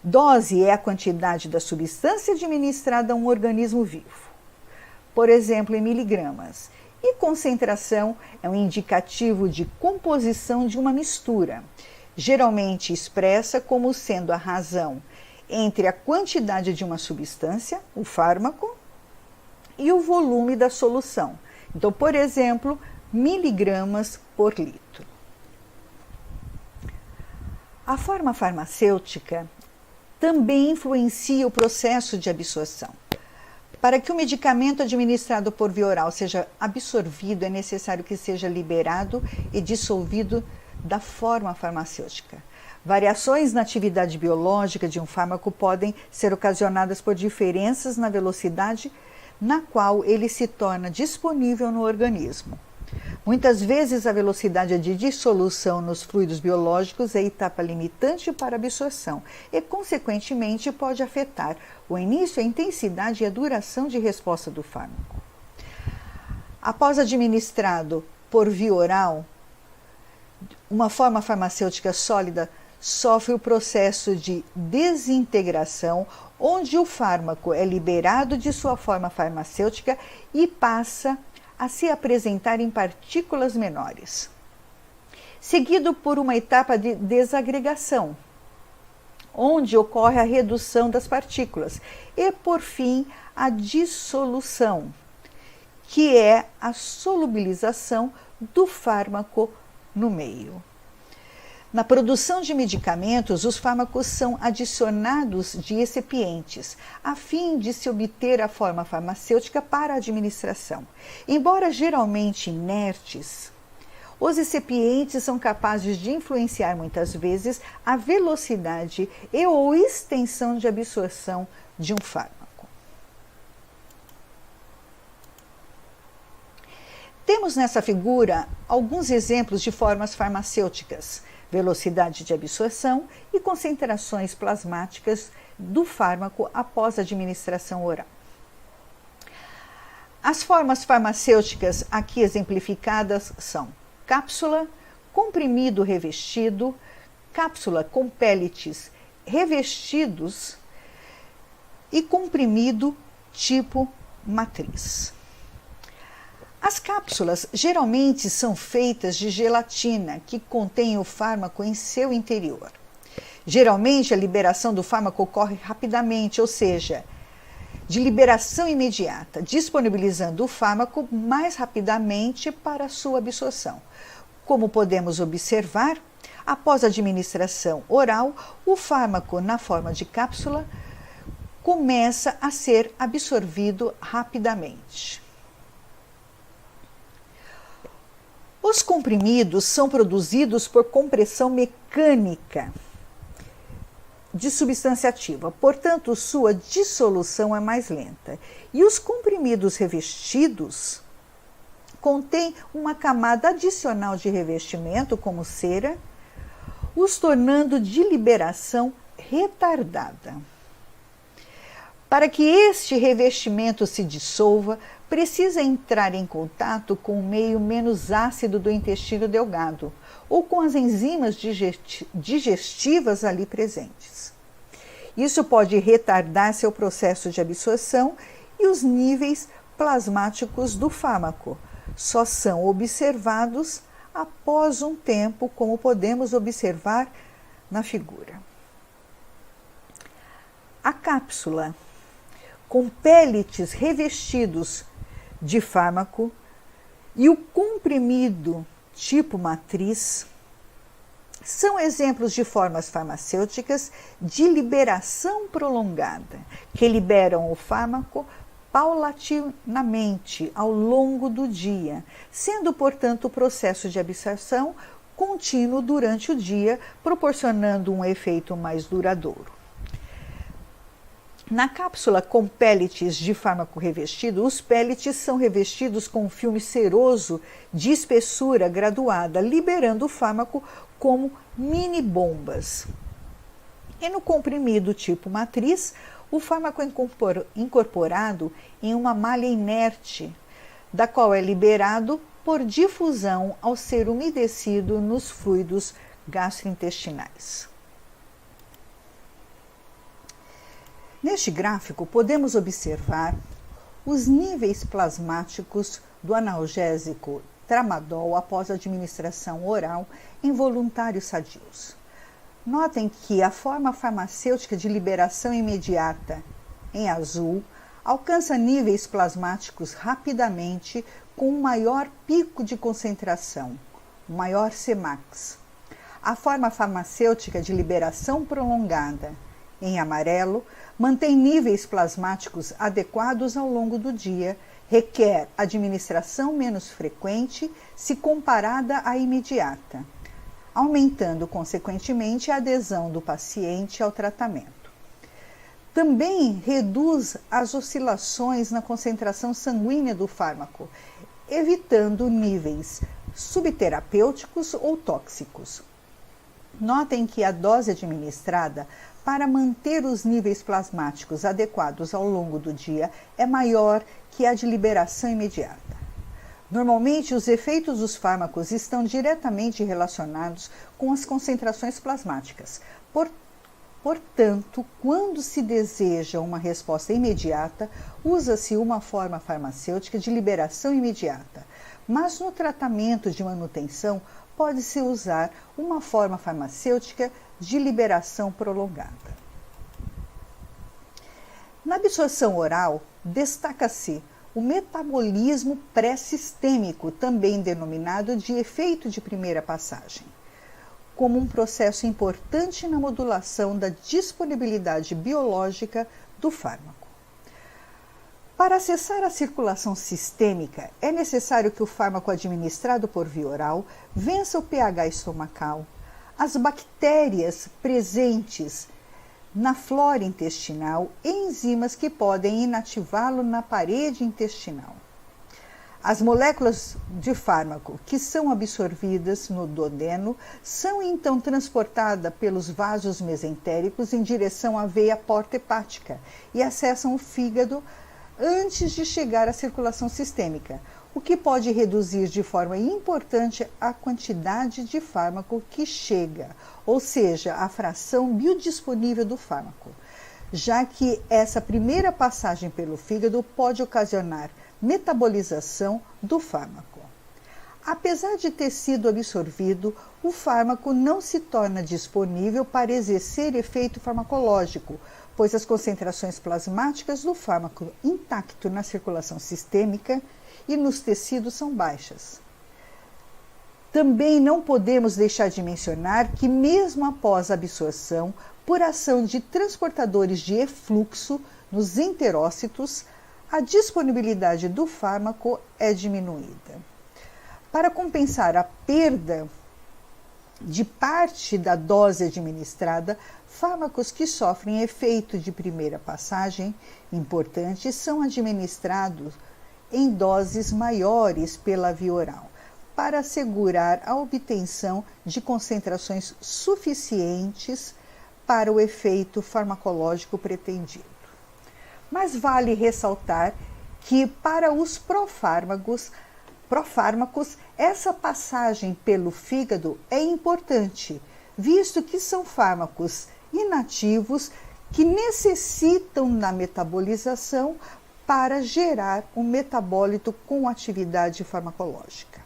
Dose é a quantidade da substância administrada a um organismo vivo, por exemplo, em miligramas. E concentração é um indicativo de composição de uma mistura, geralmente expressa como sendo a razão entre a quantidade de uma substância, o fármaco, e o volume da solução. Então, por exemplo, miligramas por litro. A forma farmacêutica também influencia o processo de absorção. Para que o medicamento administrado por via oral seja absorvido, é necessário que seja liberado e dissolvido da forma farmacêutica. Variações na atividade biológica de um fármaco podem ser ocasionadas por diferenças na velocidade na qual ele se torna disponível no organismo. Muitas vezes a velocidade de dissolução nos fluidos biológicos é a etapa limitante para a absorção e, consequentemente, pode afetar o início, a intensidade e a duração de resposta do fármaco. Após administrado por via oral, uma forma farmacêutica sólida sofre o processo de desintegração, onde o fármaco é liberado de sua forma farmacêutica e passa a se apresentar em partículas menores, seguido por uma etapa de desagregação, onde ocorre a redução das partículas, e, por fim, a dissolução, que é a solubilização do fármaco no meio. Na produção de medicamentos, os fármacos são adicionados de recipientes, a fim de se obter a forma farmacêutica para a administração. Embora geralmente inertes, os recipientes são capazes de influenciar muitas vezes a velocidade e ou extensão de absorção de um fármaco. Temos nessa figura alguns exemplos de formas farmacêuticas, velocidade de absorção e concentrações plasmáticas do fármaco após a administração oral. As formas farmacêuticas aqui exemplificadas são cápsula, comprimido revestido, cápsula com pellets revestidos e comprimido tipo matriz. As cápsulas geralmente são feitas de gelatina, que contém o fármaco em seu interior. Geralmente, a liberação do fármaco ocorre rapidamente, ou seja, de liberação imediata, disponibilizando o fármaco mais rapidamente para sua absorção. Como podemos observar, após a administração oral, o fármaco na forma de cápsula começa a ser absorvido rapidamente. Os comprimidos são produzidos por compressão mecânica de substância ativa, portanto, sua dissolução é mais lenta. E os comprimidos revestidos contêm uma camada adicional de revestimento, como cera, os tornando de liberação retardada. Para que este revestimento se dissolva, precisa entrar em contato com o meio menos ácido do intestino delgado ou com as enzimas digestivas ali presentes. Isso pode retardar seu processo de absorção e os níveis plasmáticos do fármaco só são observados após um tempo, como podemos observar na figura. A cápsula com pellets revestidos de fármaco e o comprimido tipo matriz são exemplos de formas farmacêuticas de liberação prolongada, que liberam o fármaco paulatinamente ao longo do dia, sendo, portanto, o processo de absorção contínuo durante o dia, proporcionando um efeito mais duradouro. Na cápsula com pellets de fármaco revestido, os pellets são revestidos com um filme ceroso de espessura graduada, liberando o fármaco como mini bombas. E no comprimido tipo matriz, o fármaco é incorporado em uma malha inerte, da qual é liberado por difusão ao ser umedecido nos fluidos gastrointestinais. Neste gráfico, podemos observar os níveis plasmáticos do analgésico tramadol após a administração oral em voluntários sadios. Notem que a forma farmacêutica de liberação imediata, em azul, alcança níveis plasmáticos rapidamente com um maior pico de concentração, o maior Cmax. A forma farmacêutica de liberação prolongada, em amarelo, mantém níveis plasmáticos adequados ao longo do dia, requer administração menos frequente se comparada à imediata, aumentando consequentemente a adesão do paciente ao tratamento. Também reduz as oscilações na concentração sanguínea do fármaco, evitando níveis subterapêuticos ou tóxicos. Notem que a dose administrada para manter os níveis plasmáticos adequados ao longo do dia é maior que a de liberação imediata. Normalmente, os efeitos dos fármacos estão diretamente relacionados com as concentrações plasmáticas. Portanto, quando se deseja uma resposta imediata, usa-se uma forma farmacêutica de liberação imediata, mas no tratamento de manutenção pode-se usar uma forma farmacêutica de liberação prolongada. Na absorção oral, destaca-se o metabolismo pré-sistêmico, também denominado de efeito de primeira passagem, como um processo importante na modulação da disponibilidade biológica do fármaco. Para acessar a circulação sistêmica, é necessário que o fármaco administrado por via oral vença o pH estomacal, as bactérias presentes na flora intestinal e enzimas que podem inativá-lo na parede intestinal. As moléculas de fármaco que são absorvidas no duodeno são então transportadas pelos vasos mesentéricos em direção à veia porta hepática e acessam o fígado antes de chegar à circulação sistêmica, o que pode reduzir de forma importante a quantidade de fármaco que chega, ou seja, a fração biodisponível do fármaco, já que essa primeira passagem pelo fígado pode ocasionar metabolização do fármaco. Apesar de ter sido absorvido, o fármaco não se torna disponível para exercer efeito farmacológico, pois as concentrações plasmáticas do fármaco intacto na circulação sistêmica e nos tecidos são baixas. Também não podemos deixar de mencionar que, mesmo após a absorção, por ação de transportadores de efluxo nos enterócitos, a disponibilidade do fármaco é diminuída. Para compensar a perda de parte da dose administrada, fármacos que sofrem efeito de primeira passagem importante são administrados em doses maiores pela via oral, para assegurar a obtenção de concentrações suficientes para o efeito farmacológico pretendido. Mas vale ressaltar que para os profármacos, essa passagem pelo fígado é importante, visto que são fármacos inativos que necessitam da metabolização para gerar um metabólito com atividade farmacológica.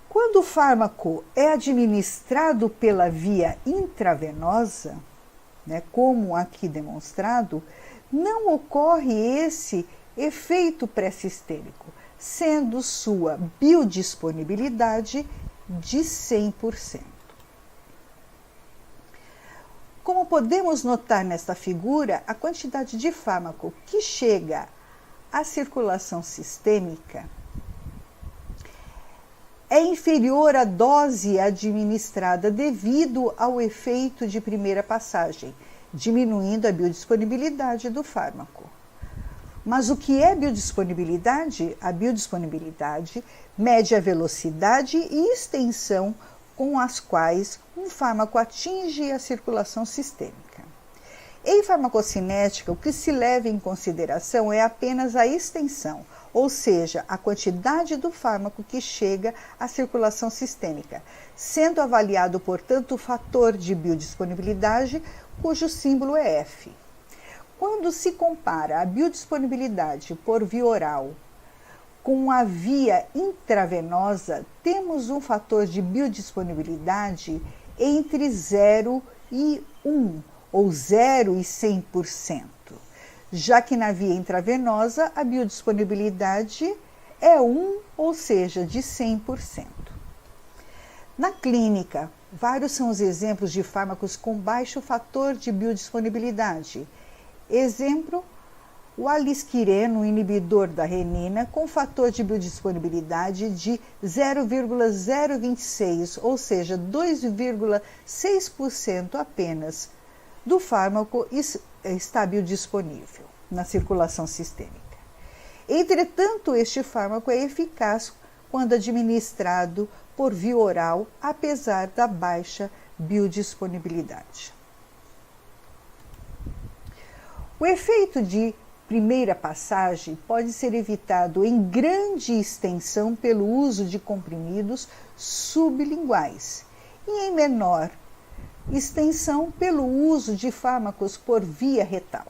Quando o fármaco é administrado pela via intravenosa, como aqui demonstrado, não ocorre esse efeito pré-sistêmico, sendo sua biodisponibilidade de 100%. Como podemos notar nesta figura, a quantidade de fármaco que chega à circulação sistêmica é inferior à dose administrada devido ao efeito de primeira passagem, diminuindo a biodisponibilidade do fármaco. Mas o que é biodisponibilidade? A biodisponibilidade mede a velocidade e extensão com as quais um fármaco atinge a circulação sistêmica. Em farmacocinética, o que se leva em consideração é apenas a extensão, ou seja, a quantidade do fármaco que chega à circulação sistêmica, sendo avaliado, portanto, o fator de biodisponibilidade, cujo símbolo é F. Quando se compara a biodisponibilidade por via oral com a via intravenosa, temos um fator de biodisponibilidade entre 0 e 1, ou 0 e 100%, já que na via intravenosa a biodisponibilidade é 1, ou seja, de 100%. Na clínica, vários são os exemplos de fármacos com baixo fator de biodisponibilidade. Exemplo, o alisquireno, inibidor da renina, com fator de biodisponibilidade de 0,026, ou seja, 2,6% apenas do fármaco está biodisponível na circulação sistêmica. Entretanto, este fármaco é eficaz quando administrado por via oral, apesar da baixa biodisponibilidade. O efeito de primeira passagem pode ser evitado em grande extensão pelo uso de comprimidos sublinguais e em menor extensão pelo uso de fármacos por via retal.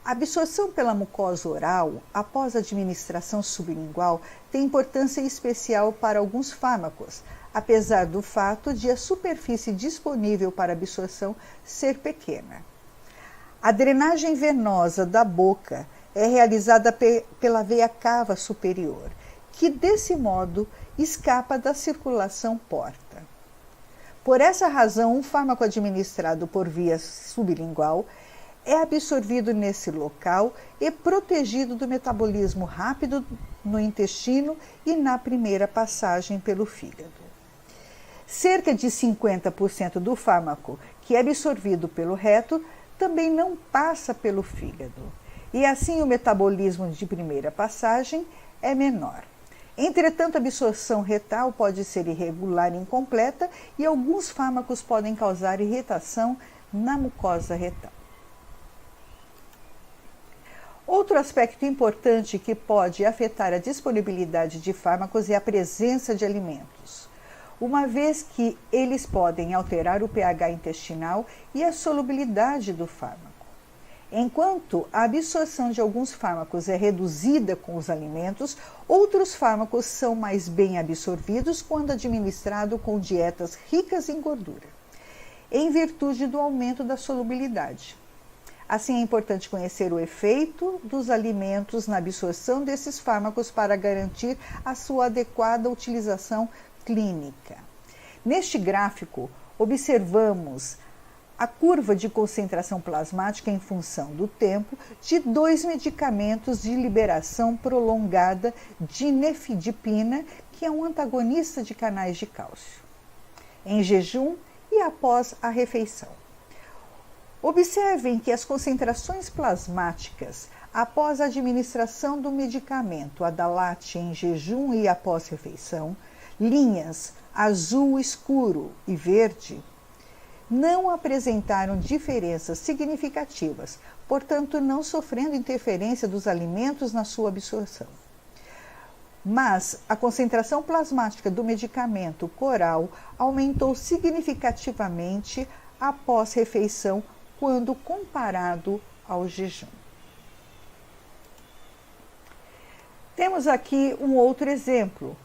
A absorção pela mucosa oral, após a administração sublingual, tem importância especial para alguns fármacos, apesar do fato de a superfície disponível para absorção ser pequena. A drenagem venosa da boca é realizada pela veia cava superior, que desse modo escapa da circulação porta. Por essa razão, um fármaco administrado por via sublingual é absorvido nesse local e protegido do metabolismo rápido no intestino e na primeira passagem pelo fígado. Cerca de 50% do fármaco que é absorvido pelo reto também não passa pelo fígado, e assim o metabolismo de primeira passagem é menor. Entretanto, a absorção retal pode ser irregular e incompleta e alguns fármacos podem causar irritação na mucosa retal. Outro aspecto importante que pode afetar a disponibilidade de fármacos é a presença de alimentos, uma vez que eles podem alterar o pH intestinal e a solubilidade do fármaco. Enquanto a absorção de alguns fármacos é reduzida com os alimentos, outros fármacos são mais bem absorvidos quando administrado com dietas ricas em gordura, em virtude do aumento da solubilidade. Assim, é importante conhecer o efeito dos alimentos na absorção desses fármacos para garantir a sua adequada utilização clínica. Neste gráfico, observamos a curva de concentração plasmática em função do tempo de dois medicamentos de liberação prolongada de nifedipina, que é um antagonista de canais de cálcio, em jejum e após a refeição. Observem que as concentrações plasmáticas após a administração do medicamento Adalat em jejum e após refeição, linhas azul escuro e verde, não apresentaram diferenças significativas, portanto não sofrendo interferência dos alimentos na sua absorção. Mas a concentração plasmática do medicamento Coral aumentou significativamente após refeição quando comparado ao jejum. Temos aqui um outro exemplo,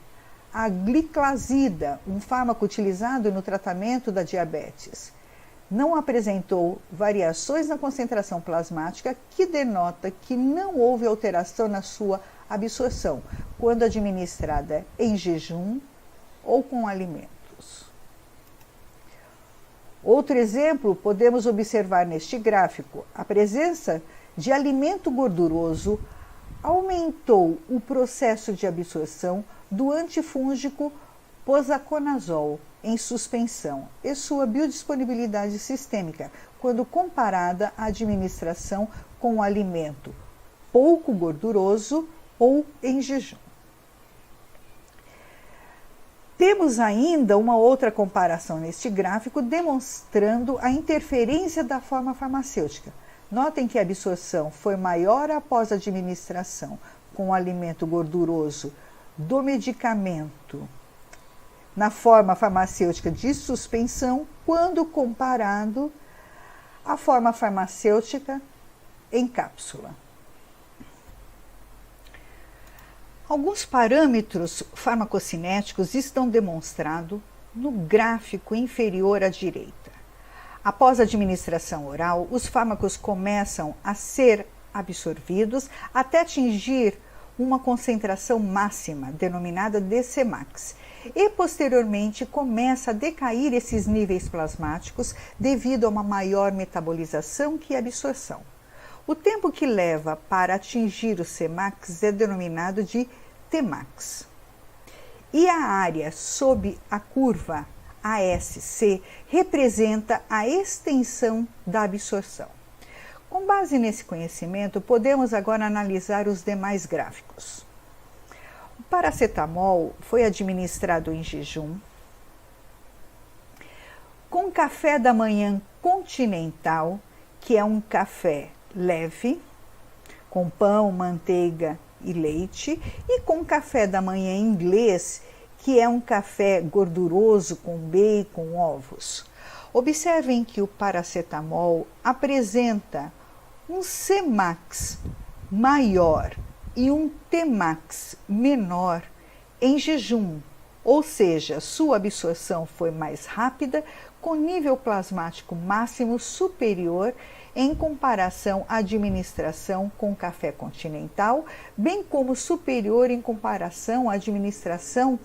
a gliclazida, um fármaco utilizado no tratamento da diabetes. Não apresentou variações na concentração plasmática, que denota que não houve alteração na sua absorção, quando administrada em jejum ou com alimentos. Outro exemplo, podemos observar neste gráfico, a presença de alimento gorduroso aumentou o processo de absorção do antifúngico posaconazol em suspensão e sua biodisponibilidade sistêmica, quando comparada à administração com um alimento pouco gorduroso ou em jejum. Temos ainda uma outra comparação neste gráfico demonstrando a interferência da forma farmacêutica. Notem que a absorção foi maior após a administração com o alimento gorduroso do medicamento na forma farmacêutica de suspensão, quando comparado à forma farmacêutica em cápsula. Alguns parâmetros farmacocinéticos estão demonstrados no gráfico inferior à direita. Após a administração oral, os fármacos começam a ser absorvidos até atingir uma concentração máxima, denominada Dcmax, e posteriormente começa a decair esses níveis plasmáticos devido a uma maior metabolização que absorção. O tempo que leva para atingir o Cmax é denominado de Tmax. E a área sob a curva ASC representa a extensão da absorção. Com base nesse conhecimento, podemos agora analisar os demais gráficos. O paracetamol foi administrado em jejum, com café da manhã continental, que é um café leve, com pão, manteiga e leite, e com café da manhã inglês, que é um café gorduroso com bacon, ovos. Observem que o paracetamol apresenta um Cmax maior e um Tmax menor em jejum, ou seja, sua absorção foi mais rápida, com nível plasmático máximo superior em comparação à administração com café continental, bem como superior em comparação à administração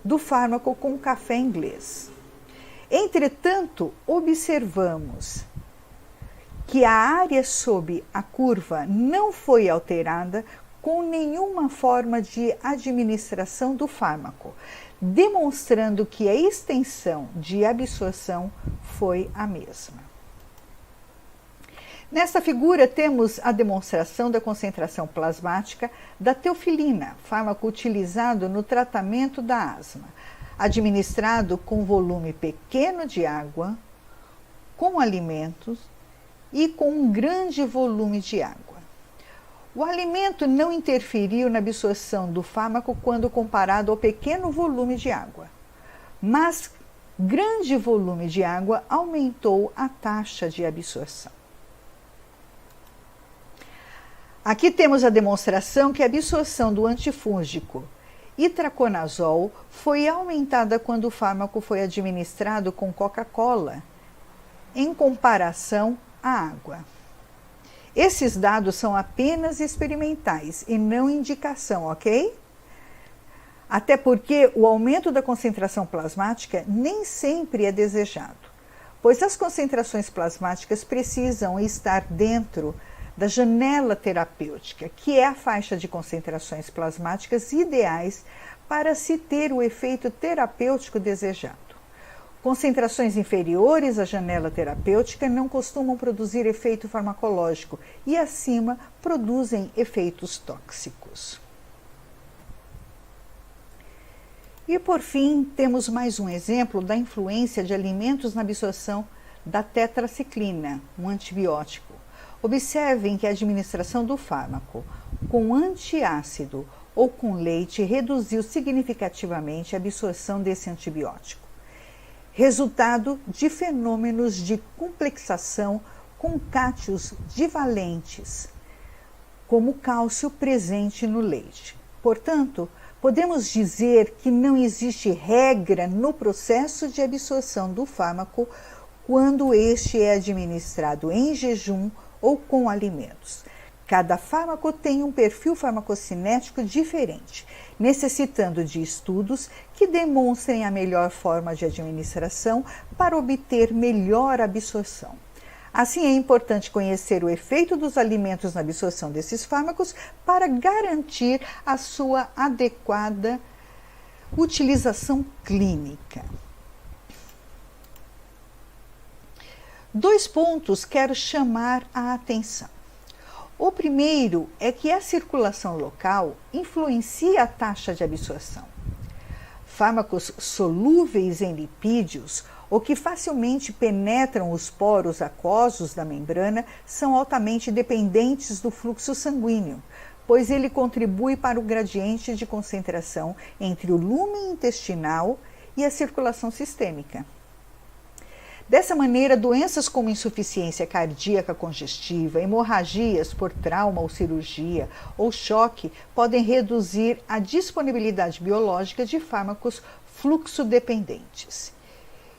do fármaco com café inglês. Entretanto, observamos que a área sob a curva não foi alterada com nenhuma forma de administração do fármaco, demonstrando que a extensão de absorção foi a mesma. Nesta figura temos a demonstração da concentração plasmática da teofilina, fármaco utilizado no tratamento da asma, administrado com volume pequeno de água, com alimentos e com um grande volume de água. O alimento não interferiu na absorção do fármaco quando comparado ao pequeno volume de água, mas grande volume de água aumentou a taxa de absorção. Aqui temos a demonstração que a absorção do antifúngico itraconazol foi aumentada quando o fármaco foi administrado com Coca-Cola, em comparação à água. Esses dados são apenas experimentais e não indicação, ok? Até porque o aumento da concentração plasmática nem sempre é desejado, pois as concentrações plasmáticas precisam estar dentro da janela terapêutica, que é a faixa de concentrações plasmáticas ideais para se ter o efeito terapêutico desejado. Concentrações inferiores à janela terapêutica não costumam produzir efeito farmacológico e, acima, produzem efeitos tóxicos. E, por fim, temos mais um exemplo da influência de alimentos na absorção da tetraciclina, um antibiótico. Observem que a administração do fármaco com antiácido ou com leite reduziu significativamente a absorção desse antibiótico, resultado de fenômenos de complexação com cátions divalentes, como o cálcio presente no leite. Portanto, podemos dizer que não existe regra no processo de absorção do fármaco quando este é administrado em jejum ou com alimentos. Cada fármaco tem um perfil farmacocinético diferente, necessitando de estudos que demonstrem a melhor forma de administração para obter melhor absorção. Assim, é importante conhecer o efeito dos alimentos na absorção desses fármacos para garantir a sua adequada utilização clínica. 2 pontos quero chamar a atenção. O primeiro é que a circulação local influencia a taxa de absorção. Fármacos solúveis em lipídios ou que facilmente penetram os poros aquosos da membrana são altamente dependentes do fluxo sanguíneo, pois ele contribui para o gradiente de concentração entre o lumen intestinal e a circulação sistêmica. Dessa maneira, doenças como insuficiência cardíaca congestiva, hemorragias por trauma ou cirurgia ou choque podem reduzir a disponibilidade biológica de fármacos fluxodependentes.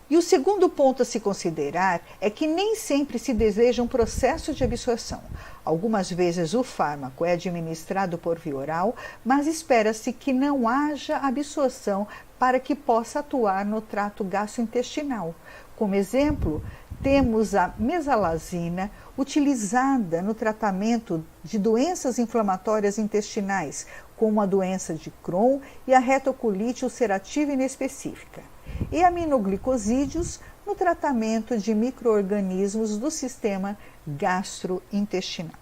E o segundo ponto a se considerar é que nem sempre se deseja um processo de absorção. Algumas vezes o fármaco é administrado por via oral, mas espera-se que não haja absorção para que possa atuar no trato gastrointestinal. Como exemplo, temos a mesalazina, utilizada no tratamento de doenças inflamatórias intestinais, como a doença de Crohn e a retocolite ulcerativa inespecífica, e aminoglicosídeos no tratamento de micro-organismos do sistema gastrointestinal.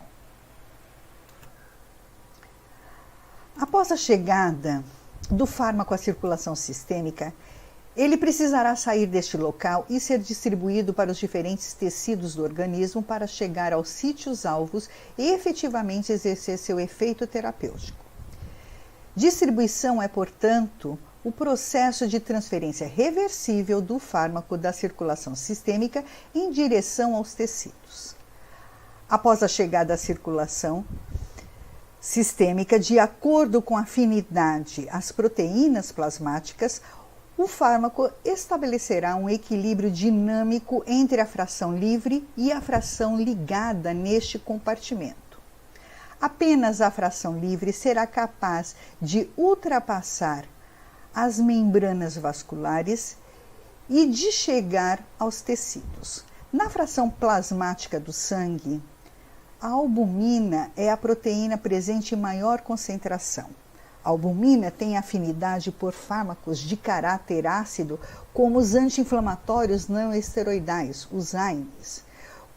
Após a chegada do fármaco à circulação sistêmica, ele precisará sair deste local e ser distribuído para os diferentes tecidos do organismo para chegar aos sítios alvos e efetivamente exercer seu efeito terapêutico. Distribuição é, portanto, o processo de transferência reversível do fármaco da circulação sistêmica em direção aos tecidos. Após a chegada à circulação sistêmica, de acordo com a afinidade às proteínas plasmáticas, o fármaco estabelecerá um equilíbrio dinâmico entre a fração livre e a fração ligada neste compartimento. Apenas a fração livre será capaz de ultrapassar as membranas vasculares e de chegar aos tecidos. Na fração plasmática do sangue, a albumina é a proteína presente em maior concentração. A albumina tem afinidade por fármacos de caráter ácido, como os anti-inflamatórios não esteroidais, os AINES.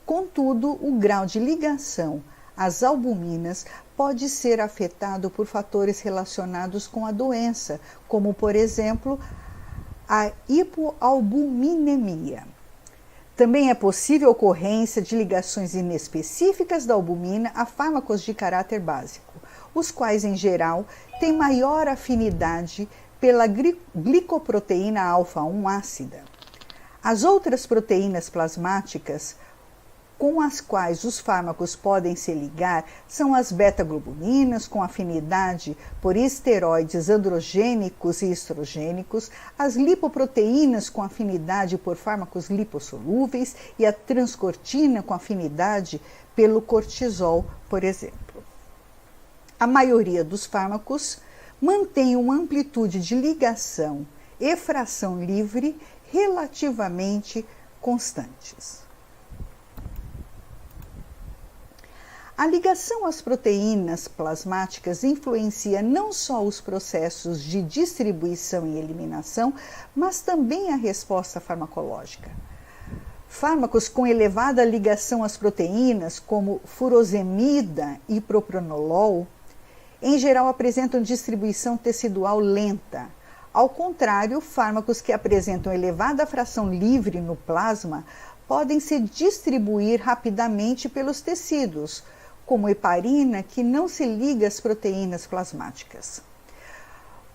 Contudo, o grau de ligação às albuminas pode ser afetado por fatores relacionados com a doença, como, por exemplo, a hipoalbuminemia. Também é possível a ocorrência de ligações inespecíficas da albumina a fármacos de caráter básico, os quais, em geral, têm maior afinidade pela glicoproteína alfa-1 ácida. As outras proteínas plasmáticas com as quais os fármacos podem se ligar são as beta-globulinas, com afinidade por esteroides androgênicos e estrogênicos, as lipoproteínas com afinidade por fármacos lipossolúveis e a transcortina com afinidade pelo cortisol, por exemplo. A maioria dos fármacos mantém uma amplitude de ligação e fração livre relativamente constantes. A ligação às proteínas plasmáticas influencia não só os processos de distribuição e eliminação, mas também a resposta farmacológica. Fármacos com elevada ligação às proteínas, como furosemida e propranolol, em geral apresentam distribuição tecidual lenta. Ao contrário, fármacos que apresentam elevada fração livre no plasma podem se distribuir rapidamente pelos tecidos, como heparina, que não se liga às proteínas plasmáticas.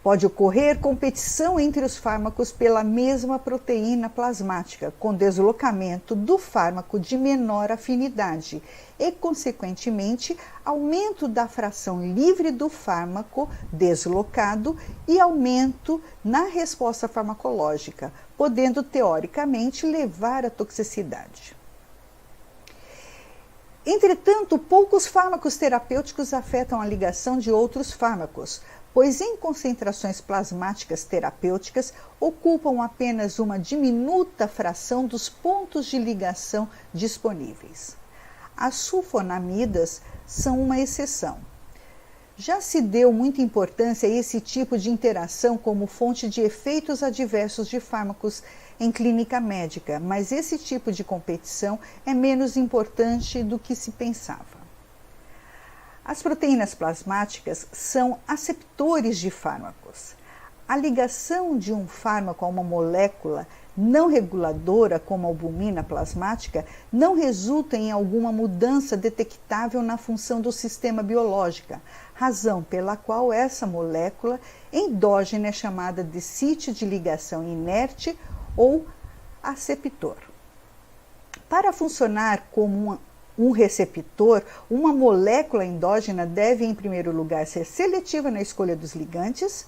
Pode ocorrer competição entre os fármacos pela mesma proteína plasmática, com deslocamento do fármaco de menor afinidade e, consequentemente, aumento da fração livre do fármaco deslocado e aumento na resposta farmacológica, podendo, teoricamente, levar à toxicidade. Entretanto, poucos fármacos terapêuticos afetam a ligação de outros fármacos, pois em concentrações plasmáticas terapêuticas ocupam apenas uma diminuta fração dos pontos de ligação disponíveis. As sulfonamidas são uma exceção. Já se deu muita importância a esse tipo de interação como fonte de efeitos adversos de fármacos em clínica médica, mas esse tipo de competição é menos importante do que se pensava. As proteínas plasmáticas são aceptores de fármacos. A ligação de um fármaco a uma molécula não reguladora, como a albumina plasmática, não resulta em alguma mudança detectável na função do sistema biológico, razão pela qual essa molécula endógena é chamada de sítio de ligação inerte ou aceptor. Para funcionar como um receptor, uma molécula endógena deve, em primeiro lugar, ser seletiva na escolha dos ligantes,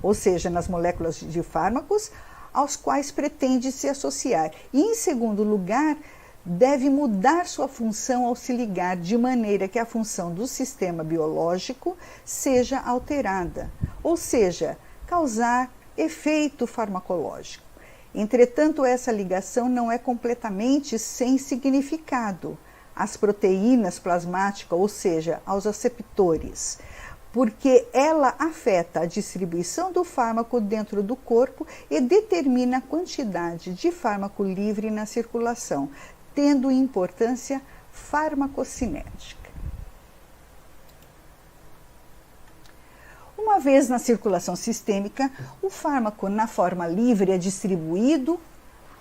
ou seja, nas moléculas de fármacos, aos quais pretende se associar. E, em segundo lugar, deve mudar sua função ao se ligar, de maneira que a função do sistema biológico seja alterada, ou seja, causar efeito farmacológico. Entretanto, essa ligação não é completamente sem significado às proteínas plasmáticas, ou seja, aos aceptores, porque ela afeta a distribuição do fármaco dentro do corpo e determina a quantidade de fármaco livre na circulação, tendo importância farmacocinética. Uma vez na circulação sistêmica, o fármaco na forma livre é distribuído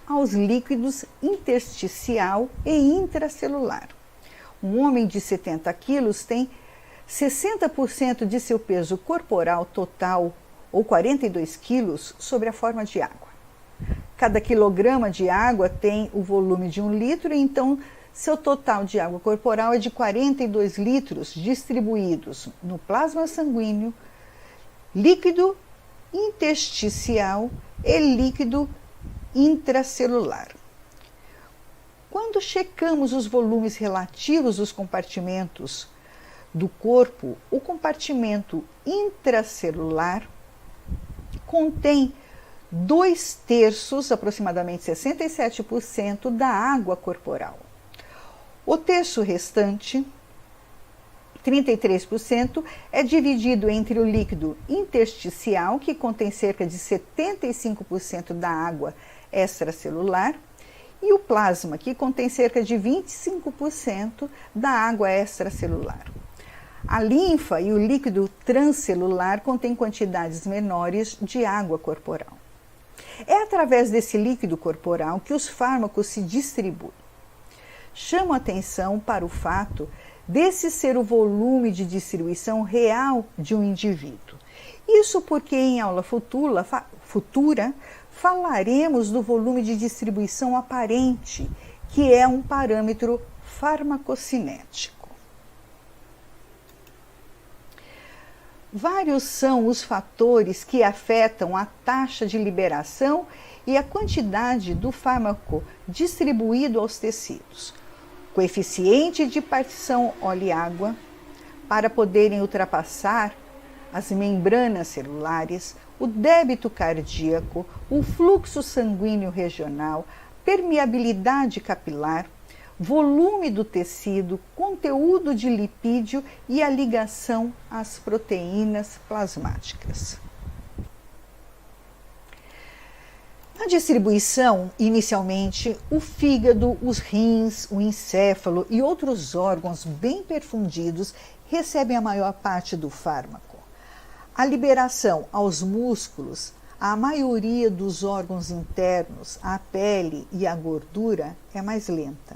aos líquidos intersticial e intracelular. Um homem de 70 quilos tem 60% de seu peso corporal total ou 42 quilos, sob a forma de água. Cada quilograma de água tem o volume de 1 litro, então seu total de água corporal é de 42 litros distribuídos no plasma sanguíneo, líquido intersticial e líquido intracelular. Quando checamos os volumes relativos dos compartimentos do corpo, o compartimento intracelular contém 2/3, aproximadamente 67%, da água corporal. O terço restante, 33%, é dividido entre o líquido intersticial, que contém cerca de 75% da água extracelular, e o plasma, que contém cerca de 25% da água extracelular. A linfa e o líquido transcelular contêm quantidades menores de água corporal. É através desse líquido corporal que os fármacos se distribuem. Chamo a atenção para o fato desse ser o volume de distribuição real de um indivíduo. Isso porque em aula futura falaremos do volume de distribuição aparente, que é um parâmetro farmacocinético. Vários são os fatores que afetam a taxa de liberação e a quantidade do fármaco distribuído aos tecidos. Coeficiente de partição óleo e água, para poderem ultrapassar as membranas celulares, o débito cardíaco, o fluxo sanguíneo regional, permeabilidade capilar, volume do tecido, conteúdo de lipídio e a ligação às proteínas plasmáticas. Na distribuição, inicialmente, o fígado, os rins, o encéfalo e outros órgãos bem perfundidos recebem a maior parte do fármaco. A liberação aos músculos, a maioria dos órgãos internos, a pele e a gordura é mais lenta.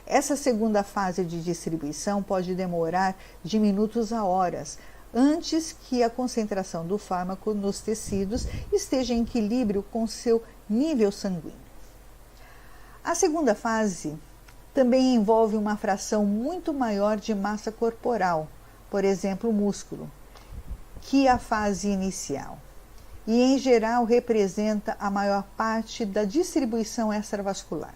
Essa segunda fase de distribuição pode demorar de minutos a horas, antes que a concentração do fármaco nos tecidos esteja em equilíbrio com seu nível sanguíneo. A segunda fase também envolve uma fração muito maior de massa corporal, por exemplo, o músculo, que a fase inicial, e em geral representa a maior parte da distribuição extravascular.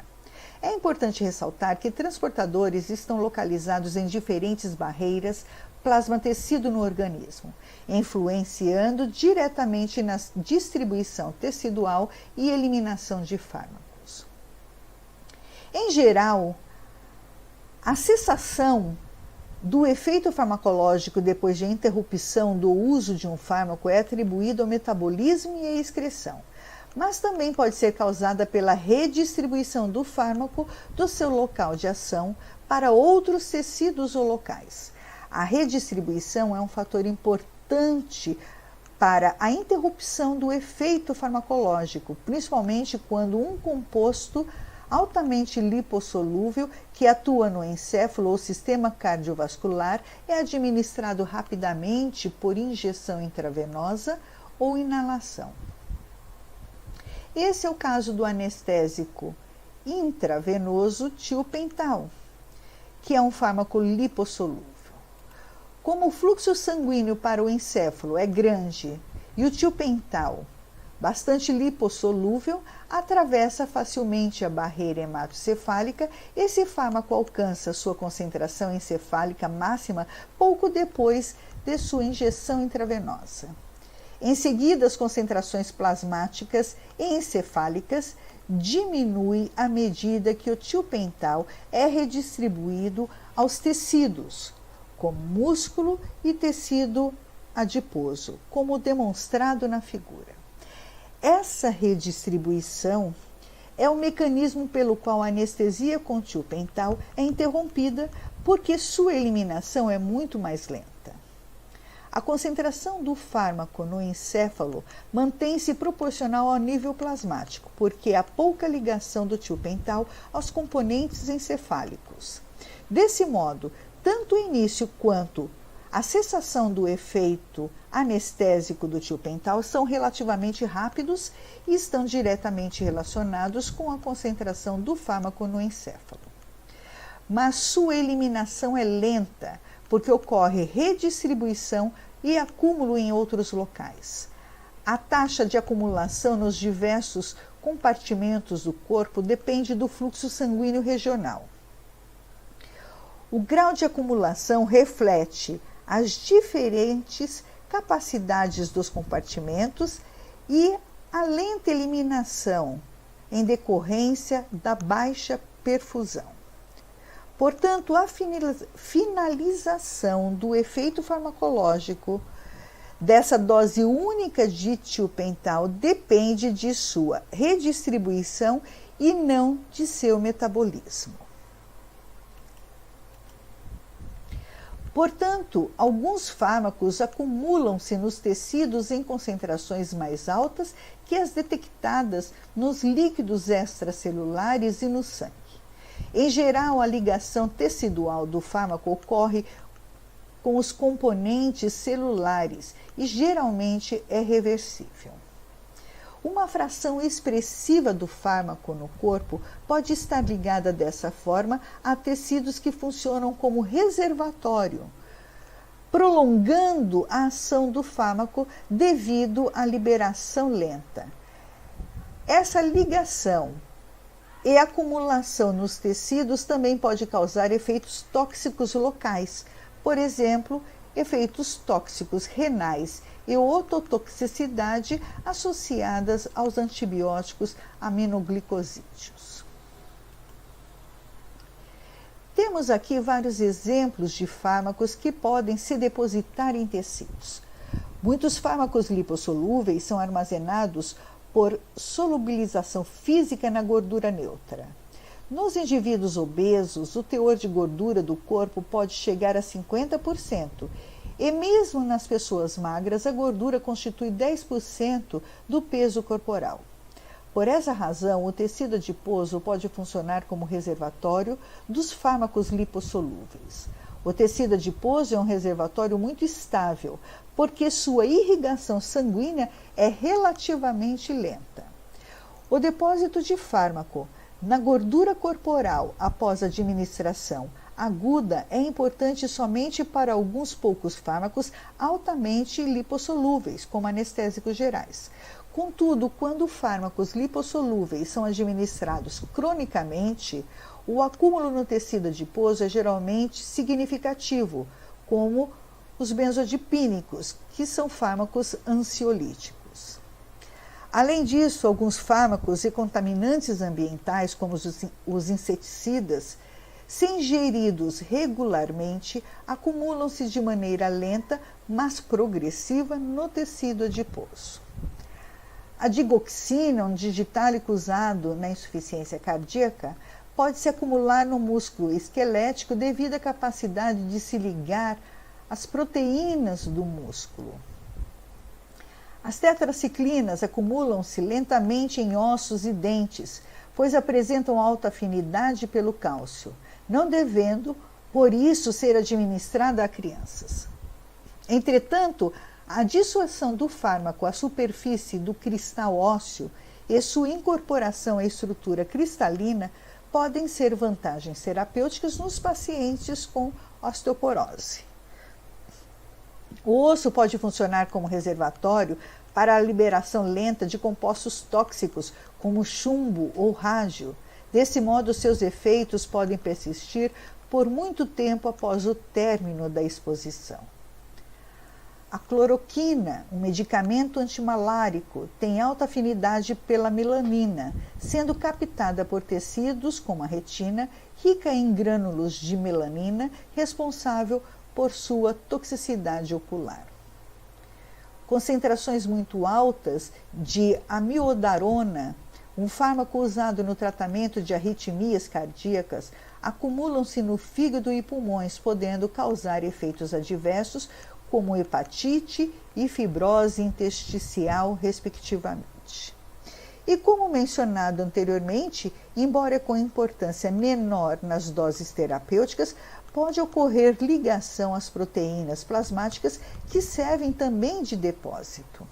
É importante ressaltar que transportadores estão localizados em diferentes barreiras plasma-tecido no organismo, influenciando diretamente na distribuição tecidual e eliminação de fármacos. Em geral, a cessação do efeito farmacológico depois de interrupção do uso de um fármaco é atribuído ao metabolismo e à excreção, mas também pode ser causada pela redistribuição do fármaco do seu local de ação para outros tecidos ou locais. A redistribuição é um fator importante para a interrupção do efeito farmacológico, principalmente quando um composto altamente lipossolúvel que atua no encéfalo ou sistema cardiovascular é administrado rapidamente por injeção intravenosa ou inalação. Esse é o caso do anestésico intravenoso tiopental, que é um fármaco lipossolúvel. Como o fluxo sanguíneo para o encéfalo é grande e o tiopental, bastante lipossolúvel, atravessa facilmente a barreira hematocefálica, esse fármaco alcança sua concentração encefálica máxima pouco depois de sua injeção intravenosa. Em seguida, as concentrações plasmáticas e encefálicas diminuem à medida que o tiopental é redistribuído aos tecidos, como músculo e tecido adiposo, como demonstrado na figura. Essa redistribuição é o mecanismo pelo qual a anestesia com tiopental é interrompida, porque sua eliminação é muito mais lenta. A concentração do fármaco no encéfalo mantém-se proporcional ao nível plasmático, porque há pouca ligação do tiopental aos componentes encefálicos. Desse modo, tanto o início quanto A cessação do efeito anestésico do tiopental são relativamente rápidos e estão diretamente relacionados com a concentração do fármaco no encéfalo. Mas sua eliminação é lenta, porque ocorre redistribuição e acúmulo em outros locais. A taxa de acumulação nos diversos compartimentos do corpo depende do fluxo sanguíneo regional. O grau de acumulação reflete as diferentes capacidades dos compartimentos e a lenta eliminação em decorrência da baixa perfusão. Portanto, a finalização do efeito farmacológico dessa dose única de tiopental depende de sua redistribuição e não de seu metabolismo. Portanto, alguns fármacos acumulam-se nos tecidos em concentrações mais altas que as detectadas nos líquidos extracelulares e no sangue. Em geral, a ligação tecidual do fármaco ocorre com os componentes celulares e geralmente é reversível. Uma fração expressiva do fármaco no corpo pode estar ligada dessa forma a tecidos que funcionam como reservatório, prolongando a ação do fármaco devido à liberação lenta. Essa ligação e acumulação nos tecidos também pode causar efeitos tóxicos locais, por exemplo, efeitos tóxicos renais e ototoxicidade associadas aos antibióticos aminoglicosídeos. Temos aqui vários exemplos de fármacos que podem se depositar em tecidos. Muitos fármacos lipossolúveis são armazenados por solubilização física na gordura neutra. Nos indivíduos obesos, o teor de gordura do corpo pode chegar a 50%, e mesmo nas pessoas magras, a gordura constitui 10% do peso corporal. Por essa razão, o tecido adiposo pode funcionar como reservatório dos fármacos lipossolúveis. O tecido adiposo é um reservatório muito estável, porque sua irrigação sanguínea é relativamente lenta. O depósito de fármaco na gordura corporal após administração aguda é importante somente para alguns poucos fármacos altamente lipossolúveis, como anestésicos gerais. Contudo, quando fármacos lipossolúveis são administrados cronicamente, o acúmulo no tecido adiposo é geralmente significativo, como os benzodiazepínicos, que são fármacos ansiolíticos. Além disso, alguns fármacos e contaminantes ambientais, como os inseticidas, se ingeridos regularmente, acumulam-se de maneira lenta, mas progressiva no tecido adiposo. A digoxina, um digitálico usado na insuficiência cardíaca, pode se acumular no músculo esquelético devido à capacidade de se ligar às proteínas do músculo. As tetraciclinas acumulam-se lentamente em ossos e dentes, pois apresentam alta afinidade pelo cálcio, não devendo, por isso, ser administrada a crianças. Entretanto, a dissolução do fármaco à superfície do cristal ósseo e sua incorporação à estrutura cristalina podem ser vantagens terapêuticas nos pacientes com osteoporose. O osso pode funcionar como reservatório para a liberação lenta de compostos tóxicos, como chumbo ou rádio. Desse modo, seus efeitos podem persistir por muito tempo após o término da exposição. A cloroquina, um medicamento antimalárico, tem alta afinidade pela melanina, sendo captada por tecidos como a retina, rica em grânulos de melanina, responsável por sua toxicidade ocular. Concentrações muito altas de amiodarona, um fármaco usado no tratamento de arritmias cardíacas, acumulam-se no fígado e pulmões, podendo causar efeitos adversos como hepatite e fibrose intersticial, respectivamente. E como mencionado anteriormente, embora com importância menor nas doses terapêuticas, pode ocorrer ligação às proteínas plasmáticas que servem também de depósito.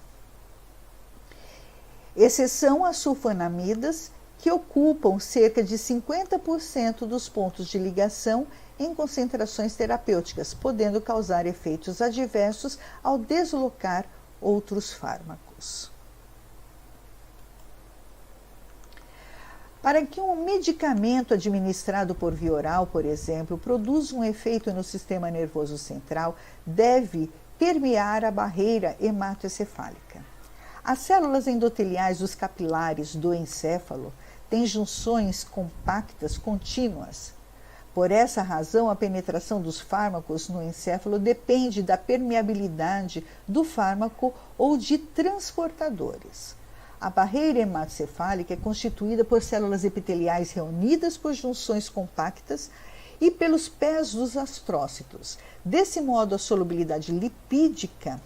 Exceção às sulfonamidas, que ocupam cerca de 50% dos pontos de ligação em concentrações terapêuticas, podendo causar efeitos adversos ao deslocar outros fármacos. Para que um medicamento administrado por via oral, por exemplo, produza um efeito no sistema nervoso central, deve permear a barreira hematoencefálica. As células endoteliais dos capilares do encéfalo têm junções compactas contínuas. Por essa razão, a penetração dos fármacos no encéfalo depende da permeabilidade do fármaco ou de transportadores. A barreira hematoencefálica é constituída por células epiteliais reunidas por junções compactas e pelos pés dos astrócitos. Desse modo, a solubilidade lipídica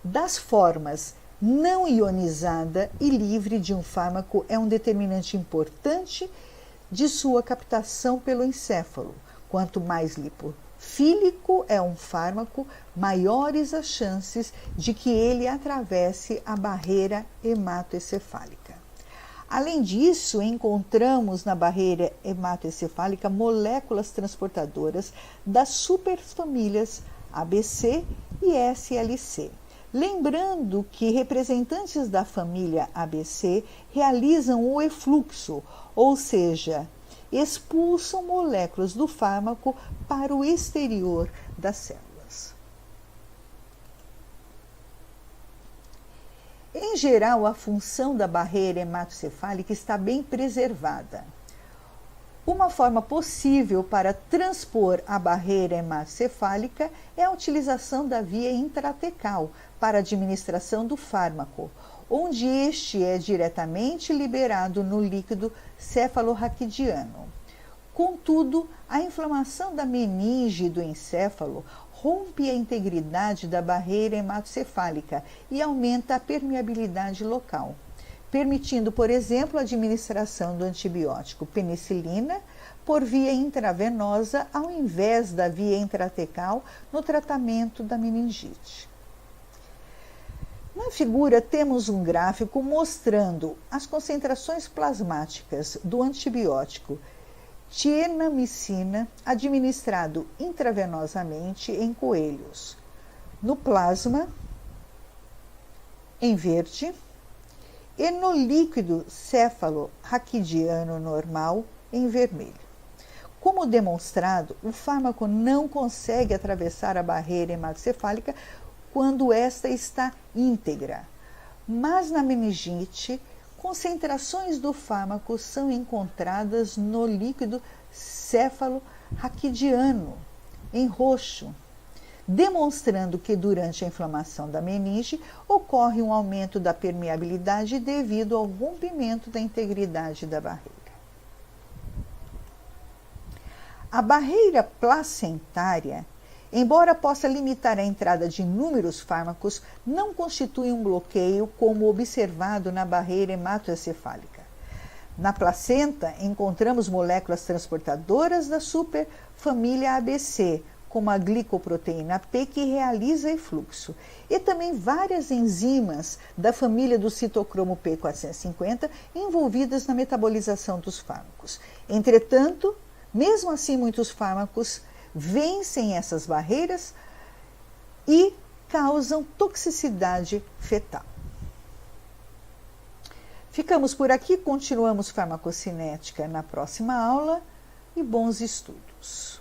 das formas não ionizada e livre de um fármaco é um determinante importante de sua captação pelo encéfalo. Quanto mais lipofílico é um fármaco, maiores as chances de que ele atravesse a barreira hematoencefálica. Além disso, encontramos na barreira hematoencefálica moléculas transportadoras das superfamílias ABC e SLC. Lembrando que representantes da família ABC realizam o efluxo, ou seja, expulsam moléculas do fármaco para o exterior das células. Em geral, a função da barreira hematoencefálica está bem preservada. Uma forma possível para transpor a barreira hematoencefálica é a utilização da via intratecal para a administração do fármaco, onde este é diretamente liberado no líquido cefalorraquidiano. Contudo, a inflamação da meninge do encéfalo rompe a integridade da barreira hematoencefálica e aumenta a permeabilidade local, permitindo, por exemplo, a administração do antibiótico penicilina por via intravenosa ao invés da via intratecal no tratamento da meningite. Na figura temos um gráfico mostrando as concentrações plasmáticas do antibiótico tienamicina administrado intravenosamente em coelhos. No plasma, em verde, e no líquido cefalorraquidiano normal, em vermelho. Como demonstrado, o fármaco não consegue atravessar a barreira hematoencefálica quando esta está íntegra, mas na meningite, concentrações do fármaco são encontradas no líquido cefalorraquidiano, em roxo, demonstrando que durante a inflamação da meninge ocorre um aumento da permeabilidade devido ao rompimento da integridade da barreira. A barreira placentária, embora possa limitar a entrada de inúmeros fármacos, não constitui um bloqueio como observado na barreira hematoencefálica. Na placenta, encontramos moléculas transportadoras da superfamília ABC, como a glicoproteína P, que realiza efluxo, e também várias enzimas da família do citocromo P450 envolvidas na metabolização dos fármacos. Entretanto, mesmo assim, muitos fármacos vencem essas barreiras e causam toxicidade fetal. Ficamos por aqui, continuamos farmacocinética na próxima aula e bons estudos.